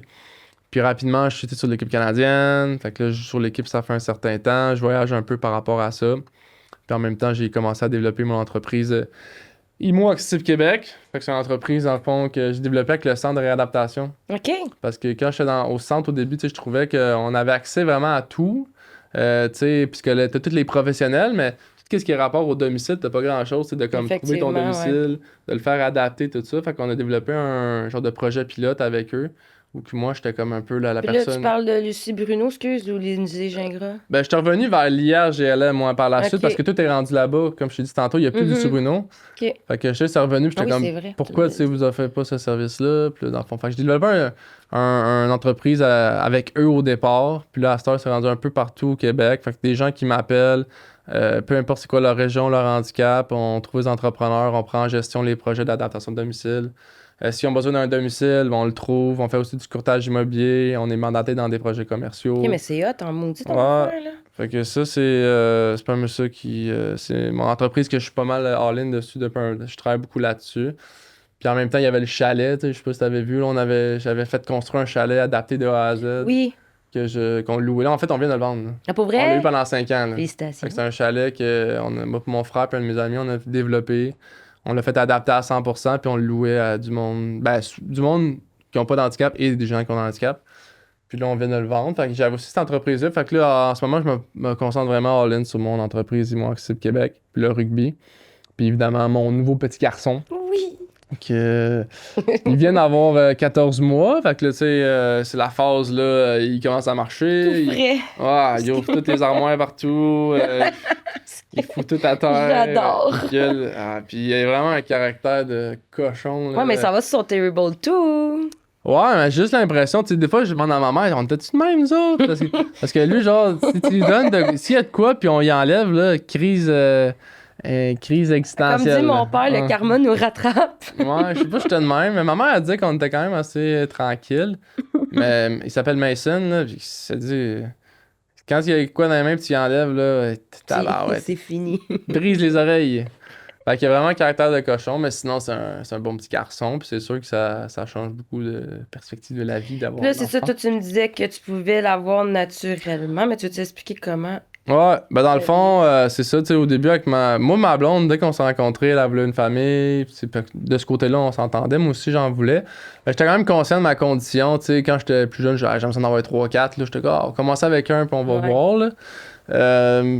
S2: Puis rapidement, je suis sur l'équipe canadienne. Fait que là, je joue sur l'équipe, ça fait un certain temps. Je voyage un peu par rapport à ça. Puis en même temps, j'ai commencé à développer mon entreprise. IMO Accessible Québec. Fait que c'est une entreprise, dans le fond, que j'ai développée avec le centre de réadaptation.
S1: OK.
S2: Parce que quand j'étais au centre au début, je trouvais qu'on avait accès vraiment à tout. Puisque t'as tous les professionnels, mais tout ce qui est rapport au domicile, t'as pas grand-chose. C'est de comme trouver ton domicile, de le faire adapter, tout ça. Fait qu'on a développé un genre de projet pilote avec eux. Ou que moi, j'étais comme un peu la
S1: Puis
S2: personne.
S1: là, tu parles de Lucie Bruno, excuse, ou Lindsay Gingras?
S2: Ben, je suis revenu vers l'IRGLM, moi, par la suite, parce que tout est rendu là-bas. Comme je t'ai dit tantôt, il n'y a plus Lucie Bruno.
S1: OK.
S2: Fait que je suis revenu, puis j'étais comme,
S1: vrai,
S2: pourquoi, tu sais, vous offrez pas ce service-là? Puis là, dans le fond, fait que j'ai développé une entreprise avec eux au départ. Puis là, à cette heure, c'est rendu un peu partout au Québec. Fait que des gens qui m'appellent, peu importe c'est quoi leur région, leur handicap, on trouve des entrepreneurs, on prend en gestion les projets d'adaptation de domicile. S'ils ont besoin d'un domicile, on le trouve. On fait aussi du courtage immobilier. On est mandaté dans des projets commerciaux.
S1: OK, mais c'est hot, en maudit ton affaire, là.
S2: Fait que ça, c'est pas mal ça qui... c'est mon entreprise que je suis pas mal all-in dessus depuis je travaille beaucoup là-dessus. Puis en même temps, il y avait le chalet, tu sais, je sais pas si t'avais vu, là, j'avais fait construire un chalet adapté de A à Z.
S1: Oui.
S2: Qu'on louait. Là, en fait, on vient de le vendre.
S1: Ah, pour vrai?
S2: On l'a eu pendant 5 ans. Là.
S1: Félicitations.
S2: C'est un chalet que moi, mon frère et un de mes amis, on a développé. On l'a fait adapter à 100%, puis on le louait à du monde. Ben, du monde qui n'ont pas d'handicap et des gens qui ont un handicap. Puis là, on vient de le vendre. Fait que j'avais aussi cette entreprise-là. Fait que là, en ce moment, je me concentre vraiment all-in sur mon entreprise IMO Accessible Québec, puis le rugby. Puis évidemment, mon nouveau petit garçon.
S1: Oui.
S2: Il vient d'avoir 14 mois. Fait que là, tu sais, c'est la phase, là, il commence à marcher.
S1: Tout vrai.
S2: Il ouvre toutes les armoires partout. Il fout tout à terre.
S1: J'adore.
S2: Puis il a vraiment un caractère de cochon. Là.
S1: Ouais, mais ça va sur son Terrible 2.
S2: Ouais, mais j'ai juste l'impression, tu sais, des fois, je demande à ma mère, on était-tu de même, nous autres? Parce que lui, genre, si tu lui donnes, s'il y a de quoi, puis on y enlève, là, crise existentielle.
S1: Comme dit mon père, le karma nous rattrape.
S2: Ouais, je sais pas si j'étais de même, mais ma mère a dit qu'on était quand même assez tranquille. Mais il s'appelle Mason, là, puis il s'est dit... Quand il y a quoi dans les mains, puis tu y enlèves, là,
S1: c'est fini.
S2: Brise les oreilles. Fait qu'il y a vraiment un caractère de cochon, mais sinon, c'est un bon petit garçon. Puis c'est sûr que ça change beaucoup de perspective de la vie d'avoir.
S1: Là, c'est ça, toi, tu me disais que tu pouvais l'avoir naturellement, mais tu veux t'expliquer comment?
S2: Ouais, ben dans le fond, c'est ça, tu sais, au début, avec ma blonde, dès qu'on s'est rencontrés, elle voulu une famille. De ce côté-là, on s'entendait. Moi aussi, j'en voulais. J'étais quand même conscient de ma condition. Tu sais, quand j'étais plus jeune, j'aimais ça en avoir 3-4. J'étais comme, on va commencer avec un, puis on va voir, là.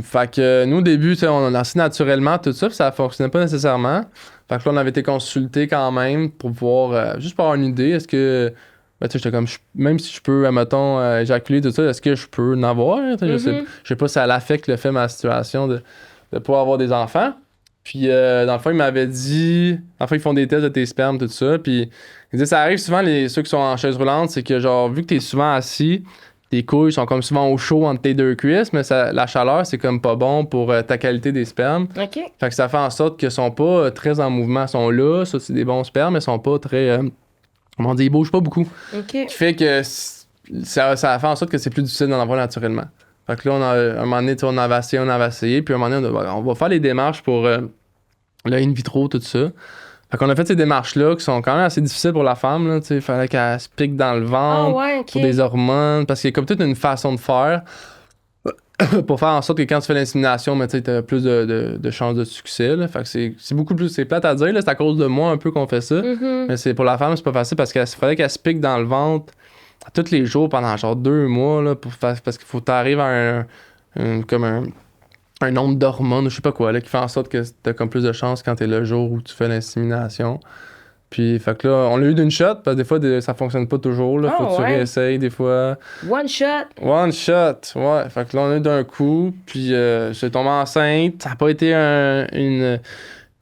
S2: Fait que nous, au début, on a lancé naturellement tout ça, puis ça fonctionnait pas nécessairement. Fait que là, on avait été consulté quand même pour pouvoir, juste pour avoir une idée, est-ce que, ben, tu sais, j'étais comme, même si je peux, admettons, éjaculer tout ça, est-ce que je peux en avoir? Je sais pas si ça l'affecte le fait, ma situation de pouvoir avoir des enfants. Puis, dans le fond, il m'avait dit, enfin, ils font des tests de tes spermes, tout ça, puis il disait, ça arrive souvent, ceux qui sont en chaise roulante, c'est que, genre, vu que t'es souvent assis, tes couilles sont comme souvent au chaud entre tes deux cuisses, mais la chaleur, c'est comme pas bon pour ta qualité des spermes.
S1: OK.
S2: Fait que ça fait en sorte qu'ils sont pas très en mouvement. Ils sont là, ça, c'est des bons spermes, mais ils sont pas très... comment on dit, ils bougent pas beaucoup.
S1: OK.
S2: Qui fait que ça fait en sorte que c'est plus difficile d'en avoir naturellement. Fait que là, un moment donné, on avait essayé, puis à un moment donné, on va faire les démarches pour le in vitro, tout ça. Fait qu'on a fait ces démarches-là qui sont quand même assez difficiles pour la femme. Là, il fallait qu'elle se pique dans le ventre pour des hormones. Parce qu'il y a comme toute une façon de faire pour faire en sorte que quand tu fais l'insémination, tu as plus de chances de succès. Là. Fait que c'est beaucoup plus... C'est plate à dire, là, c'est à cause de moi un peu qu'on fait ça. Mais c'est pour la femme, c'est pas facile parce qu'il fallait qu'elle se pique dans le ventre tous les jours pendant genre 2 mois, là, parce qu'il faut que t'arrives à comme un nombre d'hormones, je sais pas quoi, là, qui fait en sorte que t'as comme plus de chance quand t'es le jour où tu fais l'insémination. Puis, fait que là, on l'a eu d'une shot, parce que des fois, ça fonctionne pas toujours, là. Faut que tu réessayes, des fois.
S1: One shot!
S2: One shot, ouais. Fait que là, on a eu d'un coup, puis j'ai tombé enceinte. Ça a pas été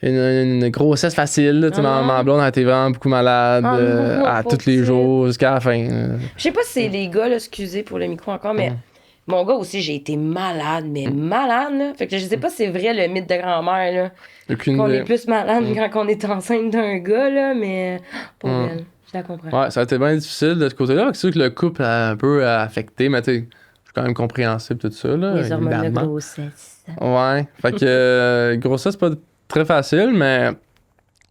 S2: une grossesse facile, là. Tu sais, ma blonde a été vraiment beaucoup malade à tous les jours jusqu'à la fin.
S1: Je sais pas si c'est les gars, là, excusez pour le micro encore, mais mon gars aussi, j'ai été malade, mais malade, là. Fait que je sais pas si c'est vrai le mythe de grand-mère, là. Qu'on est plus malade quand on est enceinte d'un gars, là, mais pour elle, je la comprends.
S2: Ouais, ça a été bien difficile de ce côté-là. C'est sûr que le couple a un peu affecté, mais tu sais, c'est quand même compréhensible tout ça, là.
S1: Les hormones de grossesse.
S2: Ouais. Fait que grossesse, c'est pas très facile, mais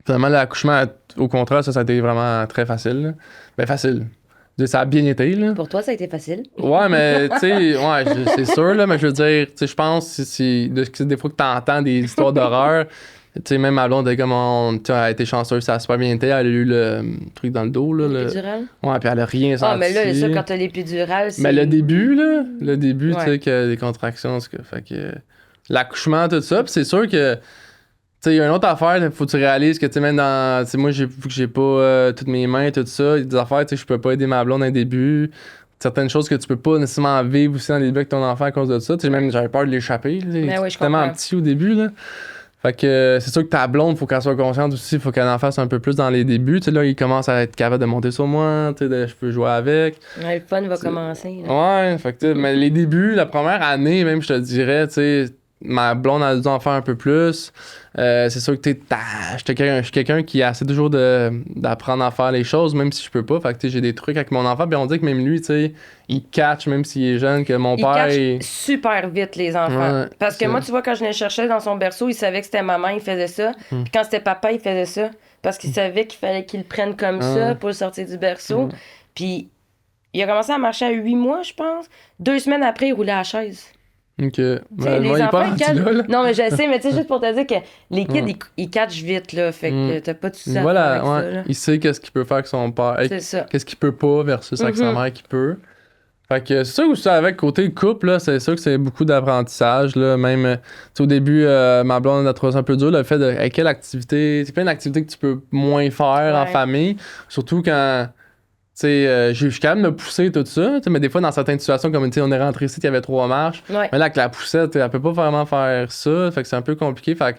S2: finalement, l'accouchement, au contraire, ça a été vraiment très facile, là. Ben, facile. Ça a bien été, là.
S1: Pour toi, ça a été facile?
S2: Ouais, mais tu sais, ouais, c'est sûr, là, mais je veux dire, tu sais, je pense, des fois que t'entends des histoires d'horreur, tu sais, même ma blonde, elle a été chanceuse, ça a super bien été, elle a eu le truc dans le dos, là.
S1: L'épidural?
S2: Ouais, puis elle a rien senti.
S1: Ah, mais là, ça, quand t'as l'épidural, c'est...
S2: Mais le début, tu sais, que des contractions, fait que l'accouchement, tout ça, puis c'est sûr que tu sais, il y a une autre affaire, il faut que tu réalises que, tu sais, même dans. Tu sais, moi, vu que j'ai pas toutes mes mains, tout ça, il y a des affaires, tu sais, je peux pas aider ma blonde au début. Certaines choses que tu peux pas nécessairement vivre aussi dans les début avec ton enfant à cause de ça. Tu sais, même, j'avais peur de l'échapper.
S1: Ben oui, je
S2: tellement
S1: comprends.
S2: petit au début, là. Fait que c'est sûr que ta blonde, faut qu'elle soit consciente aussi, faut qu'elle en fasse un peu plus dans les débuts. Tu sais, là, il commence à être capable de monter sur moi, tu sais, je peux jouer avec.
S1: Ouais, le fun va commencer. Là.
S2: Ouais, fait que, mais les débuts, la première année, même, je te dirais, tu sais, ma blonde a dû en faire un peu plus. C'est sûr que je suis quelqu'un qui essaie toujours d'apprendre à faire les choses, même si je peux pas. Fait que j'ai des trucs avec mon enfant, puis on dit que même lui, tu sais, il catch, même s'il est jeune, que mon père.
S1: Il catch super vite les enfants.
S2: Ouais,
S1: parce que moi, tu vois, quand je le cherchais dans son berceau, il savait que c'était maman, il faisait ça. Puis quand c'était papa, il faisait ça. Parce qu'il savait qu'il fallait qu'il le prenne comme ça pour le sortir du berceau. Puis il a commencé à marcher à 8 mois, je pense. 2 semaines après, il roulait à la chaise.
S2: Ok.
S1: Les
S2: moi, il est pas
S1: enfants, ils catchent...
S2: là.
S1: Non, mais je sais, mais tu sais, juste pour te dire que les kids, ils catchent vite, là. Fait que t'as pas de soucis à faire avec ça, là.
S2: Il sait qu'est-ce qu'il peut faire avec son père.
S1: C'est ça.
S2: Qu'est-ce qu'il peut pas versus avec sa mère qui peut. Fait que c'est sûr que ça, avec côté couple, là, c'est sûr que c'est beaucoup d'apprentissage, là. Même, tu sais, au début, ma blonde a trouvé ça un peu dur, le fait de quelle activité. C'est plein d'activités que tu peux moins faire en famille. Surtout quand. Tu sais, je suis capable de me pousser tout ça, mais des fois, dans certaines situations, comme on est rentré ici, il y avait 3 marches.
S1: Ouais.
S2: Mais là, avec la poussette, elle peut pas vraiment faire ça. Fait que c'est un peu compliqué. Fait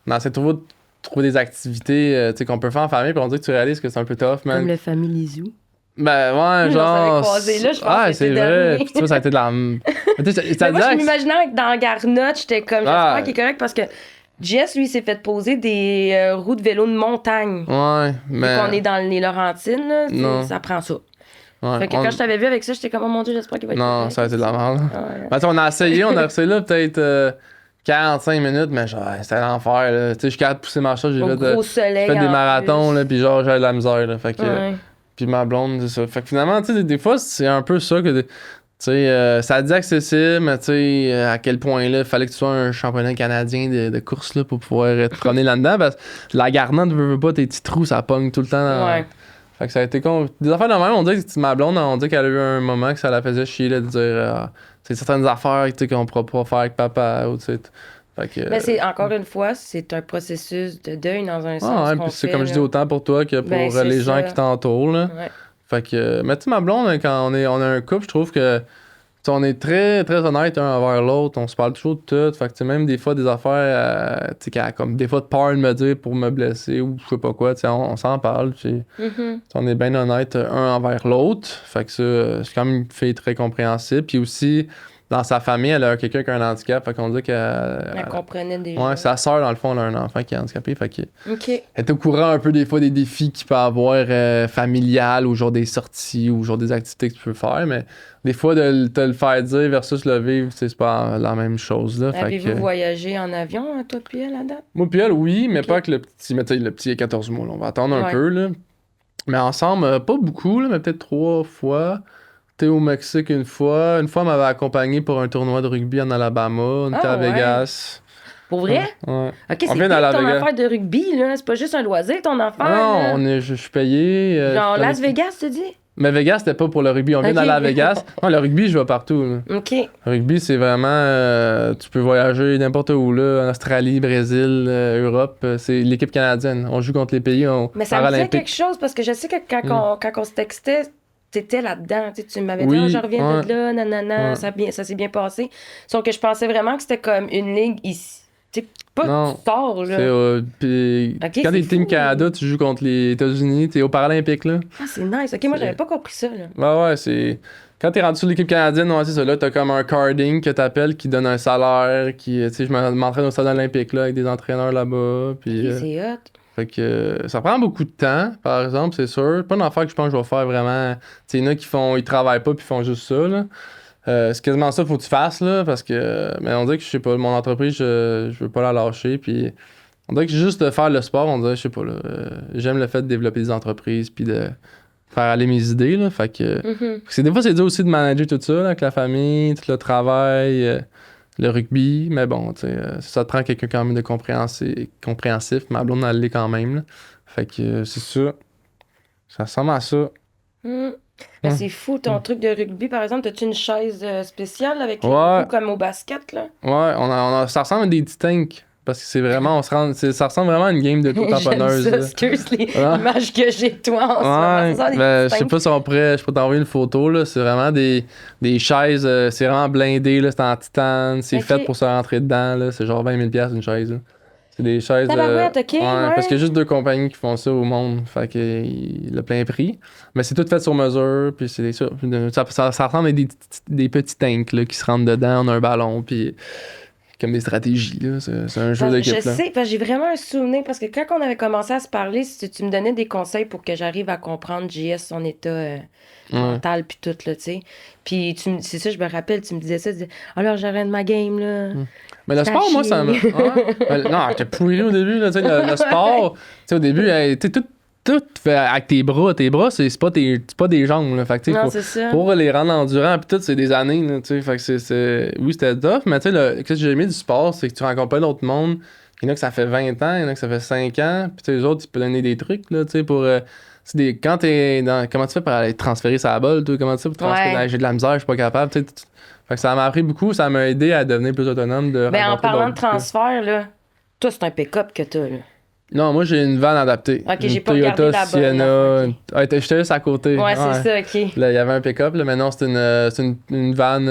S2: qu'on essaie toujours de trouver des activités qu'on peut faire en famille. Puis on dit que tu réalises que c'est un peu tough, man.
S1: Comme le Family Zoo.
S2: Ben, ouais, genre.
S1: Croisé, là, je pense que
S2: c'est vrai. Puis tu vois, ça a été de la.
S1: Mais moi, je m'imaginais que dans Garnotte, j'étais comme, j'espère qu'il est correct parce que Jess, lui, s'est fait poser des roues de vélo de montagne.
S2: Ouais, mais.
S1: Quand on est dans les Laurentines, là, ça prend ça.
S2: Ouais,
S1: fait que quand je t'avais vu avec ça, j'étais comme, oh mon Dieu, j'espère qu'il va être correct.
S2: Non, ça a été de la merde.
S1: Ouais.
S2: Ben, on a essayé là peut-être 45 minutes, mais genre, c'était l'enfer, là. Tu sais, je suis capable de pousser ma chose, j'ai fait des marathons, là, puis genre, j'avais de la misère, là. Fait que. Puis ma blonde, c'est ça. Fait que finalement, tu sais, des fois, c'est un peu ça que. Tu sais, ça a dit accessible, mais tu sais, à quel point là, il fallait que tu sois un championnat canadien de course là, pour pouvoir te promener là-dedans. Parce que la Garnotte, veux pas, tes petits trous, ça pogne tout le temps.
S1: Ouais.
S2: Fait que ça a été con. Des affaires de même, on dit que ma blonde, on dit qu'elle a eu un moment que ça la faisait chier là, de dire c'est certaines affaires qu'on pourra pas faire avec papa. Ou, fait que,
S1: mais c'est, encore une fois, c'est un processus de deuil dans un sens.
S2: Ouais, puis c'est comme je dis autant pour toi que pour les gens qui t'entourent. Là.
S1: Ouais.
S2: Fait que, mais tu sais, ma blonde, quand on a un couple, je trouve que on est très, très honnête un envers l'autre. On se parle toujours de tout. Fait que, même des fois, des affaires, tu sais, qu'elle a comme des fois de peur de me dire pour me blesser ou je sais pas quoi, tu sais, on s'en parle. On est bien honnête un envers l'autre. Fait que ça, c'est quand même une fille très compréhensible. Puis aussi, dans sa famille, elle a quelqu'un qui a un handicap. Fait qu'on dit qu'elle.
S1: Elle comprenait déjà.
S2: Ouais, sa sœur, dans le fond, elle a un enfant qui est handicapé. Fait que.
S1: OK.
S2: Elle est au courant un peu des fois des défis qu'il peut avoir familial ou genre des sorties ou genre des activités que tu peux faire. Mais des fois, de te le faire dire versus le vivre, c'est pas la même chose. Là.
S1: Avez-vous voyagé en avion, toi puis elle, à date?
S2: Moi puis elle, oui, mais pas avec le petit. Mais tu sais, le petit, il a 14 mois. Là. On va attendre un peu. Là. Mais ensemble, pas beaucoup, là, mais peut-être 3 fois. T'es au Mexique une fois. Une fois, elle m'avait accompagné pour un tournoi de rugby en Alabama. On était à Vegas.
S1: Pour vrai?
S2: Ouais.
S1: OK, c'est ton affaire de rugby, là. C'est pas juste un loisir, ton affaire.
S2: Non, je suis payé.
S1: Genre Las Vegas, tu dis?
S2: Mais Vegas, c'était pas pour le rugby. On vient d'aller à Vegas. Non, le rugby, je vais partout. Là.
S1: OK.
S2: Le rugby, c'est vraiment... tu peux voyager n'importe où, là. En Australie, Brésil, Europe. C'est l'équipe canadienne. On joue contre les pays
S1: Mais ça me dit
S2: paralympiques.
S1: quelque chose, parce que je sais que quand on se textait, t'étais là-dedans. Tu m'avais dit,
S2: Oui,
S1: je reviens
S2: ouais.
S1: de là, nanana,
S2: Ouais.
S1: ça s'est bien passé. Sauf que je pensais vraiment que c'était comme une ligue ici. Tu sais, pas
S2: Non,
S1: du tort, là.
S2: puis
S1: Ok,
S2: quand
S1: c'est
S2: t'es Team
S1: fou.
S2: Canada, tu joues contre les États-Unis, t'es aux Paralympiques, là.
S1: Ah, c'est nice. OK, moi, j'avais pas compris ça, là.
S2: Ouais, c'est... Quand t'es rendu sur l'équipe canadienne, ouais, c'est ça, là, t'as comme un carding que t'appelles qui donne un salaire, qui... Tu sais, je m'entraîne au stade olympique, là, avec des entraîneurs là-bas, puis...
S1: OK, c'est hot.
S2: Fait que ça prend beaucoup de temps, par exemple, c'est sûr. Pas une affaire que je pense que je vais faire vraiment... Tu sais, il y en a qui ils travaillent pas puis font juste ça, là. C'est quasiment ça qu'il faut que tu fasses, là, parce que... Mais on dirait que, je sais pas, mon entreprise, je veux pas la lâcher, puis... On dirait que juste de faire le sport, on dirait, je sais pas, là, j'aime le fait de développer des entreprises puis de faire aller mes idées, là, fait que... Parce que des fois, c'est dur aussi de manager tout ça, là, avec la famille, tout le travail, le rugby, mais bon, tu sais, ça te prend quelqu'un quand même de compréhensif, ma blonde, elle l'est quand même, là. Fait que c'est ça. Ça ressemble à ça.
S1: Mais c'est fou, ton truc de rugby, par exemple. As-tu une chaise spéciale avec les
S2: Ouais.
S1: coups comme au basket, là?
S2: Ouais, ça ressemble à des petits tanks. Parce que c'est vraiment, ça ressemble vraiment à une game de tout tamponneuse.
S1: J'aime ça, excuse l'image que j'ai de toi en ce
S2: Ouais,
S1: moment. Ça sent des
S2: ben,
S1: petits
S2: je sais pas si on pourrait, je peux t'envoyer une photo, là. C'est vraiment des chaises, c'est vraiment blindé, là. C'est en titane, c'est
S1: Ok.
S2: fait pour se rentrer dedans, là. C'est genre 20 000$ une chaise, là. C'est des chaises.
S1: Tabarouette, ok, ouais.
S2: Parce qu'il y a juste 2 compagnies qui font ça au monde. Fait que le plein prix. Mais c'est tout fait sur mesure, puis c'est ça. Ça ressemble à des petits tanks, là, qui se rentrent dedans, on a un ballon, puis comme des stratégies, là. C'est un jeu d'équipe,
S1: Je
S2: là.
S1: sais, parce que j'ai vraiment un souvenir, parce que quand on avait commencé à se parler, si tu me donnais des conseils pour que j'arrive à comprendre JS, son état mental, puis tout, là, tu sais. Puis c'est ça, je me rappelle, tu me disais ça, tu disais, alors j'arrête ma game, là.
S2: Mais le sport, moi, ça me. Non, j'étais pourri au début, là, tu sais, le sport, tu sais, au début, tu sais, tout fait avec tes bras. Tes bras, c'est pas des jambes, là. Fait que, tu sais,
S1: Non, c'est ça.
S2: pour les rendre endurants, pis tout, c'est des années, là, tu sais. Fait que oui, c'était tough, mais tu sais, qu'est-ce que j'ai aimé du sport, c'est que tu rencontres pas d'autres monde. Il y en a que ça fait 20 ans, il y en a que ça fait 5 ans, puis tu sais, les autres, tu peux donner des trucs, là, tu sais, pour. Quand t'es dans. Comment tu fais pour aller transférer sa balle, toi? Comment tu fais pour transférer?
S1: Ouais.
S2: J'ai de la misère, je suis pas capable, tu sais. Fait que ça m'a appris beaucoup, ça m'a aidé à devenir plus autonome de
S1: Ben, en
S2: rencontrer
S1: parlant de
S2: d'autres.
S1: transfert, là, toi, c'est un pick-up que t'as, là.
S2: Non, moi j'ai une van adaptée.
S1: Ok,
S2: Une
S1: j'ai pas regardé la bonne
S2: Sienna.
S1: affaire,
S2: J'étais juste à côté.
S1: Ouais, c'est ça, OK.
S2: Là, il y avait un pick-up, là, maintenant c'est une van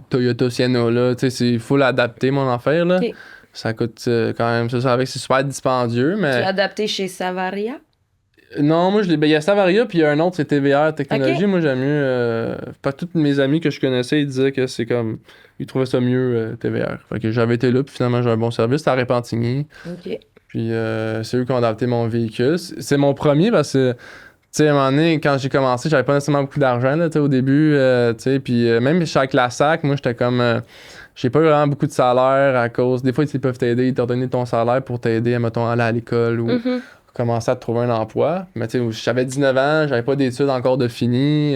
S2: Toyota Sienna, là. Tu sais, c'est full adapté, mon affaire, là.
S1: Ok.
S2: Ça coûte quand même ça. C'est super dispendieux,
S1: Tu
S2: mais.
S1: l'as adapté chez Savaria?
S2: Non, moi, il y a Savaria, puis il y a un autre, c'est TVR Technologie.
S1: Ok.
S2: Moi, j'aime mieux. Pas tous mes amis que je connaissais, ils disaient que c'est comme. Ils trouvaient ça mieux, TVR. Fait que j'avais été là, puis finalement, j'ai un bon service. C'était à Repentigny.
S1: OK.
S2: Puis c'est eux qui ont adapté mon véhicule. C'est mon premier parce que, tu sais, à un moment donné, quand j'ai commencé, j'avais pas nécessairement beaucoup d'argent, là, tu sais, au début, tu sais. Puis même chez la SAC, moi, j'étais comme. J'ai pas eu vraiment beaucoup de salaire à cause. Des fois, ils peuvent t'aider, ils t'ont donné ton salaire pour t'aider, mettons, à aller à l'école ou commencer à te trouver un emploi. Mais tu sais, j'avais 19 ans, j'avais pas d'études encore de fini.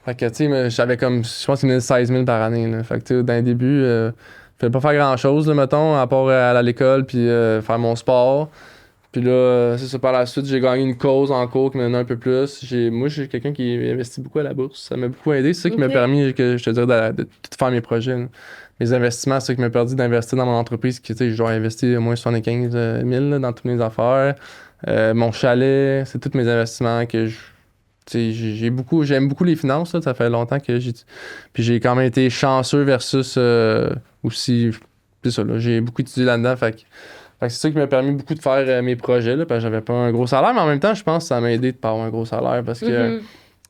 S2: Fait que, tu sais, j'avais comme. Je pense qu'ils me donnaient 16 000 par année, là. Fait que, tu sais, dans le début, je fallait pas faire grand-chose, là, mettons, à part aller à l'école puis faire mon sport. Puis là, c'est ça, par la suite, j'ai gagné une cause en cours qui me donnait un peu plus. Moi, j'ai quelqu'un qui investit beaucoup à la bourse. Ça m'a beaucoup aidé. C'est ça qui m'a permis, je te dirais, de tout faire mes projets, là. Mes investissements, c'est ça qui m'a permis d'investir dans mon entreprise. Qui, tu sais, je dois investir au moins 75 000 là, dans toutes mes affaires. Mon chalet, c'est tous mes investissements que je. Tu sais, j'aime beaucoup les finances, là, ça fait longtemps que j'ai. Puis j'ai quand même été chanceux versus aussi. C'est ça, là, j'ai beaucoup étudié là-dedans. Fait que c'est ça qui m'a permis beaucoup de faire mes projets, là, parce que j'avais pas un gros salaire, mais en même temps, je pense que ça m'a aidé de pas avoir un gros salaire parce que.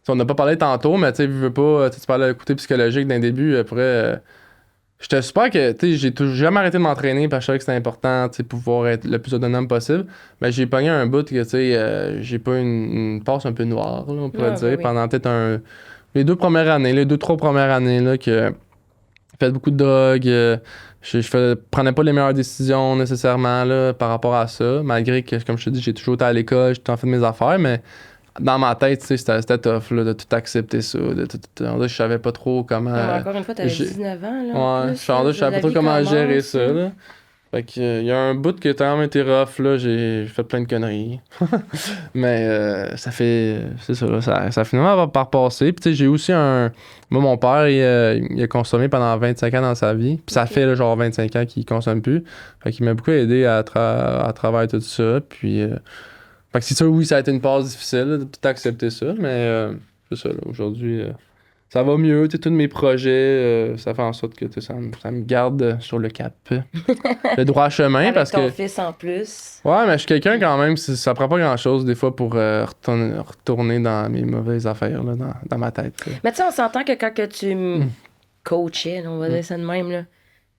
S2: On n'a pas parlé tantôt, mais tu sais, veux pas. Tu parlais de côté psychologique d'un début, après. J'étais super que, tu sais, j'ai jamais arrêté de m'entraîner parce que je savais que c'était important, tu sais, pouvoir être le plus autonome possible. Mais j'ai pogné un bout que, tu sais, j'ai pas une passe un peu noire, là, on pourrait dire, pendant peut-être les 3 premières années, là, que j'ai fait beaucoup de drogue, prenais pas les meilleures décisions nécessairement, là, par rapport à ça, malgré que, comme je te dis, j'ai toujours été à l'école, j'ai tout le temps fait mes affaires, mais dans ma tête, tu sais, c'était tough, là, de tout accepter ça, je savais pas trop comment.
S1: Encore une fois, t'avais 19 ans, là.
S2: Ouais, je savais pas trop comment gérer ça, là. Fait que, il y a un bout qui a quand même été rough, là, j'ai fait plein de conneries. Mais ça fait, c'est ça, là, ça a finalement par passer. Puis tu sais, j'ai aussi moi, mon père, il a consommé pendant 25 ans dans sa vie. Puis ça fait là, genre 25 ans qu'il consomme plus. Fait qu'il m'a beaucoup aidé à travers tout ça. Puis, fait que c'est sûr, oui, ça a été une passe difficile, là, de tout accepter ça. Mais c'est ça, là, aujourd'hui... ça va mieux, tu sais, tous mes projets, ça fait en sorte que tu sais, ça me garde sur le cap, le droit chemin.
S1: Avec
S2: Parce
S1: ton
S2: que
S1: fils en plus.
S2: ouais, mais je suis quelqu'un quand même, ça prend pas grand-chose des fois pour retourner dans mes mauvaises affaires, là, dans ma tête. Là.
S1: Mais tu sais, on s'entend que quand que tu coachais, là, on va dire ça de même, là,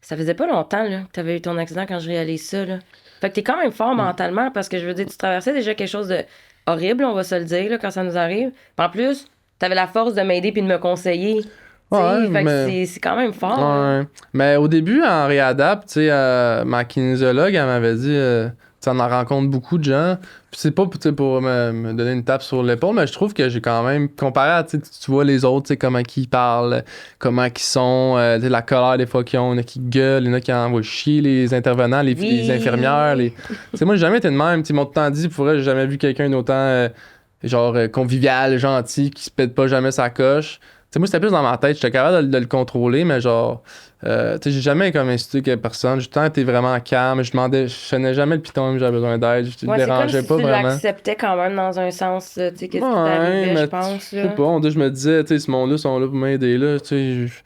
S1: ça faisait pas longtemps là, que tu avais eu ton accident quand je réalise ça. Là. Fait que t'es quand même fort mentalement parce que je veux dire, tu traversais déjà quelque chose de horrible, on va se le dire, là, quand ça nous arrive. Puis en plus, t'avais la force de m'aider puis de me conseiller.
S2: Ouais,
S1: fait
S2: mais...
S1: que c'est quand même fort. Là.
S2: Ouais. Mais au début, en réadapte, tu sais, ma kinésiologue, elle m'avait dit, tu en rencontres beaucoup de gens. Puis c'est pas pour me donner une tape sur l'épaule, mais je trouve que j'ai quand même, comparé à, tu vois les autres, tu sais, comment ils parlent, comment ils sont, tu sais, la colère des fois qu'ils ont, il y en a qui gueulent, il y en a qui envoient chier les intervenants, les infirmières. Tu sais, moi, j'ai jamais été de même. Ils m'ont tout le temps dit, pour vrai, j'ai jamais vu quelqu'un d'autant, convivial, gentil, qui se pète pas jamais sa coche. T'sais, moi, c'était plus dans ma tête. J'étais capable de le contrôler, mais genre, j'ai jamais comme insulté personne. J'ai tout le temps été vraiment calme. Je sonnais jamais le piton, même j'avais besoin d'aide. Je
S1: Ouais,
S2: dérangeais
S1: c'est comme
S2: pas
S1: si tu
S2: vraiment.
S1: l'acceptais quand même dans un sens, tu sais, qu'est-ce qui
S2: Ouais,
S1: t'arrivait,
S2: mais
S1: je pense.
S2: je sais pas, je me disais, tu sais, ce monde-là sont là pour m'aider, là. Tu sais, je suis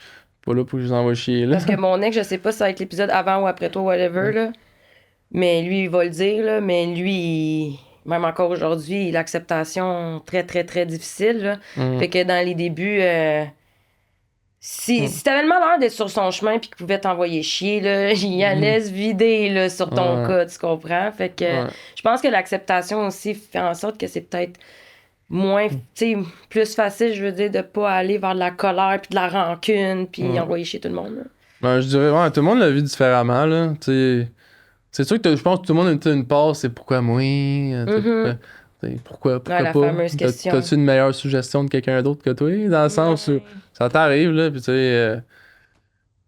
S2: pas là pour que je les envoie chier, là.
S1: Parce que mon ex, je sais pas si ça va être l'épisode avant ou après toi, whatever, là. Mais lui, il va le dire, là. Mais lui, même encore aujourd'hui, l'acceptation très, très, très difficile, là. Fait que dans les débuts, si t'avais le malheur d'être sur son chemin puis qu'il pouvait t'envoyer chier, là, il allait se vider, là, sur ton cas, tu comprends? Fait que je pense que l'acceptation aussi fait en sorte que c'est peut-être moins, tu sais, plus facile, je veux dire, de pas aller vers de la colère puis de la rancune puis envoyer chier tout le monde, là.
S2: Ben, je dirais, ouais, tout le monde l'a vu différemment, là. Tu sais, c'est sûr que je pense que tout le monde a une part, c'est pourquoi moi, pourquoi
S1: La
S2: pas?
S1: fameuse question.
S2: T'as-tu une meilleure suggestion de quelqu'un d'autre que toi? Dans le sens où ça t'arrive, là, puis tu sais,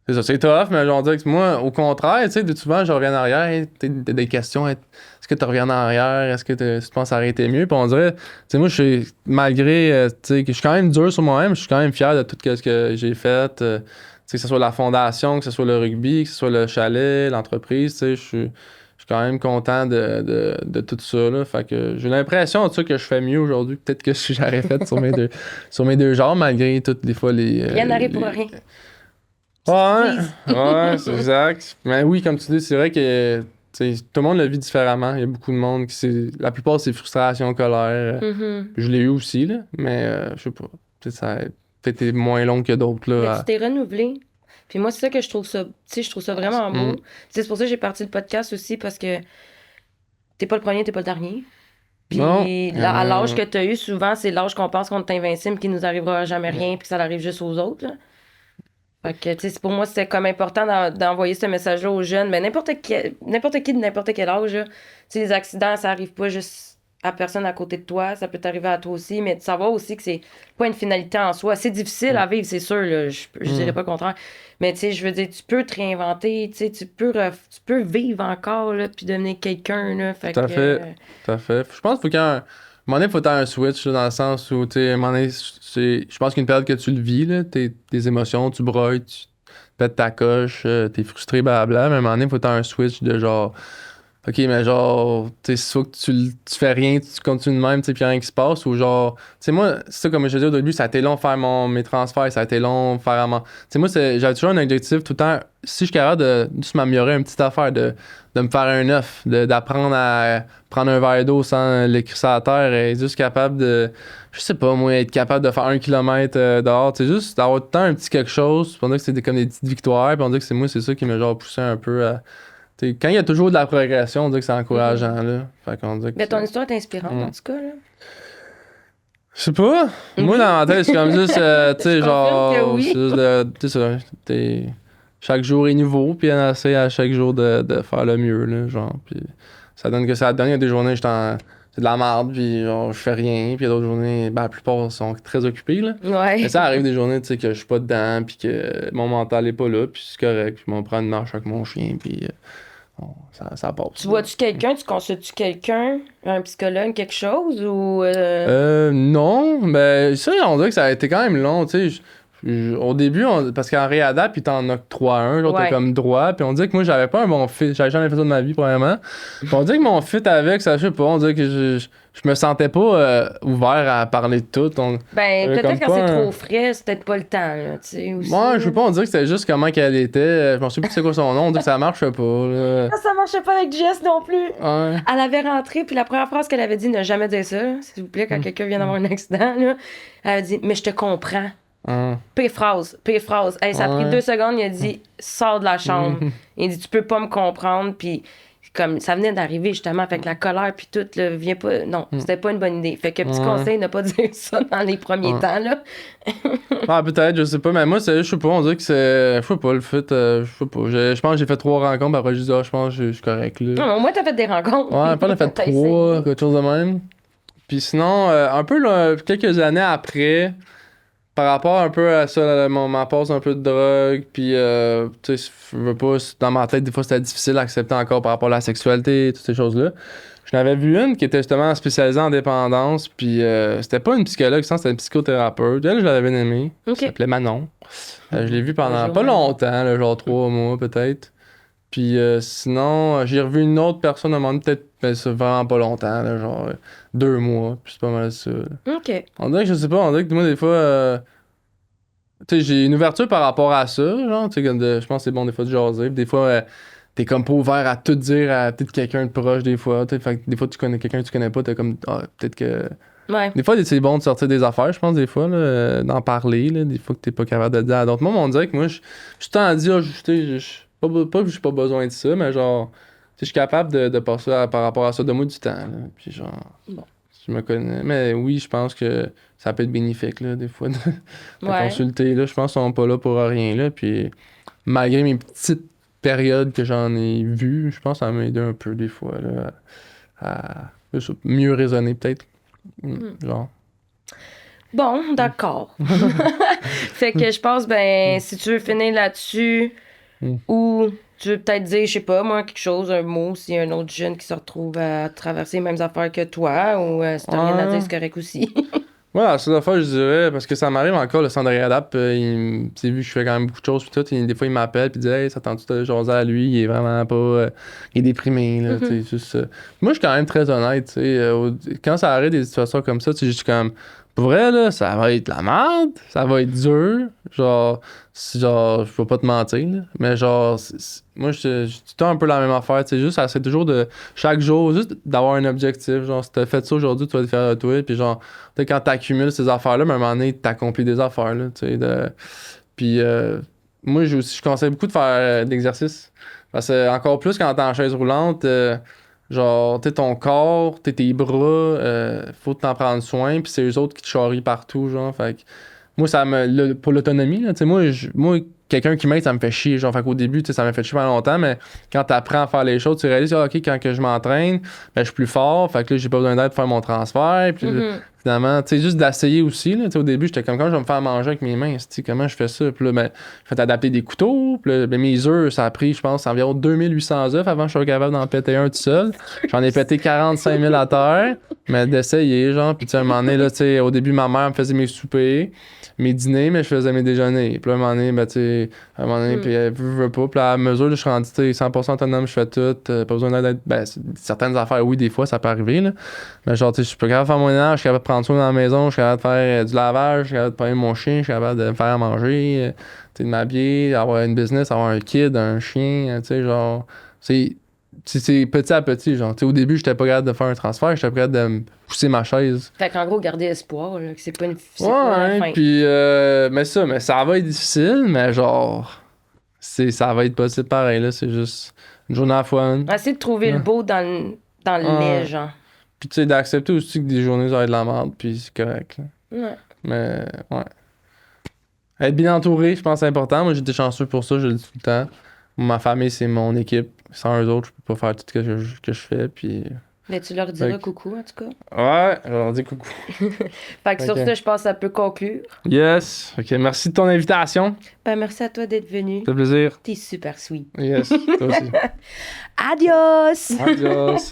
S2: c'est ça, c'est tough, mais on dirait que moi, au contraire, tu sais, souvent, je reviens en arrière, hey, t'as des questions, hey, est-ce que tu reviens en arrière, est-ce que tu penses que ça aurait été mieux? Puis on dirait, tu sais, moi, je suis, malgré, tu sais, que je suis quand même dur sur moi-même, je suis quand même fier de tout ce que j'ai fait, tu sais, que ce soit la fondation, que ce soit le rugby, que ce soit le chalet, l'entreprise, tu sais, je suis quand même content de tout ça, là. Fait que j'ai l'impression, tu sais, que je fais mieux aujourd'hui, peut-être que j'aurais fait sur mes deux genres, malgré toutes les fois les...
S1: Rien n'arrive pour rien.
S2: Ouais, c'est exact. Mais oui, comme tu dis, c'est vrai que tout le monde le vit différemment. Il y a beaucoup de monde la plupart, c'est frustration, colère. Je l'ai eu aussi, là. Mais je sais pas. Ça a peut-être été moins long que d'autres, là.
S1: Mais tu t'es renouvelé. Puis moi, c'est ça que je trouve ça, tu sais, je trouve ça vraiment beau. C'est pour ça que j'ai parti le podcast aussi, parce que t'es pas le premier, t'es pas le dernier. Puis à l'âge que t'as eu, souvent, c'est l'âge qu'on pense qu'on est invincible, qu'il nous arrivera jamais rien, puis que ça arrive juste aux autres, là. Fait que, tu sais, pour moi, c'était comme important d'envoyer ce message-là aux jeunes. Mais n'importe qui de n'importe quel âge, là. Tu sais, les accidents, ça arrive pas juste à personne à côté de toi. Ça peut t'arriver à toi aussi. Mais de savoir aussi que c'est pas une finalité en soi. C'est difficile à vivre, c'est sûr, là. Je dirais pas le contraire. Mais, tu sais, je veux dire, tu peux te réinventer. Tu sais, tu peux vivre encore, là, puis devenir quelqu'un, là. Fait
S2: Tout à fait. Tout à fait. Je pense qu'il faut qu'à un moment donné, il faut faire un switch, là, dans le sens où, tu sais, à un moment donné, je pense qu'une période que tu le vis, là, tes émotions, tu broyes, tu pètes ta coche, t'es frustré, blablabla, mais à un moment donné, il faut faire un switch de genre, OK, mais genre, tu sais, soit que tu fais rien, tu continues de même, tu sais, puis rien qui se passe, ou genre, tu sais, moi, c'est ça, comme je disais au début, ça a été long de faire mes transferts, ça a été long de faire tu sais, moi, j'avais toujours un objectif tout le temps, si je suis capable de juste m'améliorer une petite affaire, de me faire un œuf, d'apprendre à prendre un verre d'eau sans l'écrisser à terre, et juste capable de, je sais pas, moi, être capable de faire 1 kilomètre dehors, tu sais, juste d'avoir tout le temps un petit quelque chose, puis on dirait que c'est comme des petites victoires, puis on dirait que c'est ça qui m'a genre poussé un peu à. Quand il y a toujours de la progression, on dit que c'est encourageant, là. Fait qu'on dit que
S1: mais ton histoire est inspirante, en tout cas, là.
S2: Je sais pas. Moi, dans ma tête, c'est comme juste, tu sais, genre...
S1: que oui.
S2: C'est ça. Chaque jour est nouveau, puis on essaie à chaque jour de faire le mieux, là, genre. Puis ça donne que ça donne. Il y a des journées, c'est de la merde, puis genre, je fais rien. Puis il y a d'autres journées, la plupart sont très occupés, là.
S1: Ouais.
S2: Mais ça arrive des journées, tu sais, que je suis pas dedans, puis que mon mental est pas là, puis c'est correct. Puis on prend une marche avec mon chien, puis... ça passe.
S1: Tu vois-tu quelqu'un, tu consultes-tu quelqu'un, un psychologue, quelque chose, ou...
S2: Non, mais ça, on dirait que ça a été quand même long, tu sais. Au début, parce qu'en réadap, puis t'en octroies un, là, t'as
S1: Ouais.
S2: comme droit, puis on dit que moi, j'avais pas un bon fit, j'avais jamais fait ça de ma vie, premièrement. Puis on dit que mon fit avec, ça, je sais pas, on dit que je me sentais pas ouvert à parler de tout.
S1: Ben,
S2: j'avais comme
S1: peut-être quand c'est
S2: pas
S1: trop frais, c'est peut-être pas le temps, là, tu sais, aussi.
S2: Moi, je sais pas, on dirait que c'était juste comment qu'elle était. Je m'en souviens plus c'est quoi son nom, on dit que ça marche pas, là.
S1: Ah, ça marchait pas avec Jess non plus.
S2: Ouais.
S1: Elle avait rentré, puis la première phrase qu'elle avait dit, ne jamais dire ça, s'il vous plaît, quand quelqu'un vient d'avoir un accident, là. Elle a dit, mais je te comprends.
S2: Ouais.
S1: Pire phrase, pire phrase. Hey, ça a pris
S2: Ouais.
S1: 2 secondes, il a dit, sors de la chambre. Il a dit, tu peux pas me comprendre, puis comme ça venait d'arriver justement, avec la colère, puis tout, là, viens pas. Non, c'était pas une bonne idée. Fait que petit
S2: Ouais.
S1: conseil, ne pas dire ça dans les premiers temps, là.
S2: Ah, peut-être, je sais pas, mais moi, je sais pas, on dirait que c'est. Je sais pas, le fit, je sais pas. Je pense que j'ai fait 3 rencontres, puis après, j'ai dit, ah, je pense que je suis correct, là.
S1: Non, mais au moins, t'as fait des rencontres.
S2: Ouais, pas on a fait
S1: T'as
S2: 3,
S1: essayé.
S2: quelque chose de même. Puis sinon, un peu, là, quelques années après, par rapport un peu à ça, ma pause un peu de drogue, puis, tu sais, je veux pas, dans ma tête, des fois, c'était difficile à accepter encore par rapport à la sexualité, toutes ces choses-là. J'en avais vu une qui était justement spécialisée en dépendance, puis c'était pas une psychologue, c'était une psychothérapeute. Elle, je l'avais bien aimée.
S1: Ok.
S2: Elle s'appelait Manon. Je l'ai vue pendant
S1: Bonjour,
S2: pas
S1: Manon.
S2: longtemps, là, genre 3 mois peut-être. Puis sinon, j'ai revu une autre personne à un moment donné, peut-être, mais c'est vraiment pas longtemps, là, genre 2 mois, puis c'est pas mal ça.
S1: OK.
S2: On dirait que je sais pas, on dirait que moi, des fois, tu sais, j'ai une ouverture par rapport à ça, genre, tu sais, je pense que c'est bon des fois de jaser, puis des fois, t'es comme pas ouvert à tout dire à peut-être quelqu'un de proche, des fois, tu sais, fait que des fois, tu connais quelqu'un que tu connais pas, t'es comme, ah, peut-être que.
S1: Ouais.
S2: Des fois, c'est bon de sortir des affaires, je pense, des fois, là, d'en parler, là, des fois que t'es pas capable de le dire à d'autres. Moi, on dirait que moi, je suis tout le temps à dire, ah, tu sais, pas que j'ai pas besoin de ça, mais genre, tu sais, je suis capable de passer par rapport à ça, donne-moi du temps, là, puis genre.
S1: Bon.
S2: Je me connais. Mais oui, je pense que ça peut être bénéfique, là, des fois, de
S1: Ouais.
S2: consulter. Là, je pense qu'ils sont pas là pour rien, là. Puis, malgré mes petites périodes que j'en ai vues, je pense que ça m'a aidé un peu, des fois, là, à mieux raisonner, peut-être. Genre.
S1: Bon, d'accord. Fait que je pense, ben, si tu veux finir là-dessus,
S2: Mm.
S1: ou tu veux peut-être dire, je sais pas, moi, quelque chose, un mot, s'il y a un autre jeune qui se retrouve à traverser les mêmes affaires que toi, ou si t'as rien à dire, c'est correct aussi.
S2: Ouais, la seule fois, je dirais, parce que ça m'arrive encore, le centre de réadap, tu sais, vu que je fais quand même beaucoup de choses, puis tout, des fois, il m'appelle, puis il dit, hey, ça tente-tu de jaser à lui, il est vraiment pas. Il est déprimé, là, tu sais, juste. Moi, je suis quand même très honnête, tu sais. Quand ça arrive des situations comme ça, tu sais, je suis comme, pour vrai, là, ça va être la merde, ça va être dur, genre, je vais pas te mentir, là, mais genre, moi, je dis tout le temps un peu la même affaire, tu sais, juste, c'est toujours de, chaque jour, juste d'avoir un objectif, genre, si t'as fait ça aujourd'hui, tu vas le faire de toi, puis genre, tu sais, quand t'accumules ces affaires-là, mais à un moment donné, t'accomplis des affaires, là, tu sais. Puis, moi, je conseille beaucoup de faire de l'exercice. Parce que, encore plus quand t'es en chaise roulante, genre, tu sais, ton corps, tes bras, faut t'en prendre soin, puis c'est eux autres qui te charrient partout, genre. Fait que, moi, pour l'autonomie, là, tu sais, moi, quelqu'un qui m'aide, ça me fait chier, genre. Fait qu'au début, tu sais, ça m'a fait chier pendant longtemps, mais quand t'apprends à faire les choses, tu réalises, ah, OK, quand que je m'entraîne, ben, je suis plus fort, fait que là, j'ai pas besoin d'aide pour faire mon transfert, puis finalement, tu sais, juste d'essayer aussi, là, tu sais, au début, j'étais comme, comment je vais me faire manger avec mes mains, tu sais, comment je fais ça, puis là, ben, je fais adapter des couteaux, puis là, ben, mes œufs, ça a pris, je pense, environ 2800 œufs avant que je sois capable d'en péter un tout seul. J'en ai pété 45 000 à terre, mais d'essayer, genre, puis tu sais, à un moment donné, là, tu sais, au début, ma mère me faisait mes soupers, mes dîners, mais je faisais mes déjeuners. Puis là, à un moment donné, ben, tu sais, à un moment donné, puis elle veut pas. Puis à mesure, là, je suis rendu, tu sais, 100% autonome, je fais tout. Pas besoin d'être. Ben, certaines affaires, oui, des fois, ça peut arriver, là. Mais genre, tu sais, je suis pas capable de faire mon ménage, je suis capable de prendre soin dans la maison, je suis capable de faire du lavage, je suis capable de prendre mon chien, je suis capable de me faire à manger, tu sais, de m'habiller, avoir une business, avoir un kid, un chien, tu sais, genre. C'est petit à petit, genre. Tu sais, au début, j'étais pas capable de faire un transfert, j'étais pas capable de me pousser ma chaise.
S1: Fait qu'en gros, garder espoir, là, que c'est pas la fin.
S2: Ouais, puis mais ça va être difficile, mais genre ça va être possible pareil là, c'est juste une journée à la fois.
S1: Essayer de trouver le beau dans le lait, genre.
S2: Puis tu sais d'accepter aussi que des journées ça va être de la merde, puis c'est correct. Là.
S1: Ouais.
S2: Mais ouais. Être bien entouré, je pense c'est important. Moi j'étais chanceux pour ça, je le dis tout le temps. Ma famille, c'est mon équipe. Sans eux autres, je peux pas faire tout ce que je fais, puis
S1: Mais tu leur diras
S2: Fait que-
S1: coucou, en tout cas.
S2: Ouais, alors dis coucou.
S1: Fait que sur
S2: Ok.
S1: ça, je pense que ça peut conclure.
S2: Yes. OK, merci de ton invitation.
S1: Ben, merci à toi d'être venu.
S2: Ça fait plaisir.
S1: T'es super sweet.
S2: Yes, toi aussi.
S1: Adios!
S2: Adios.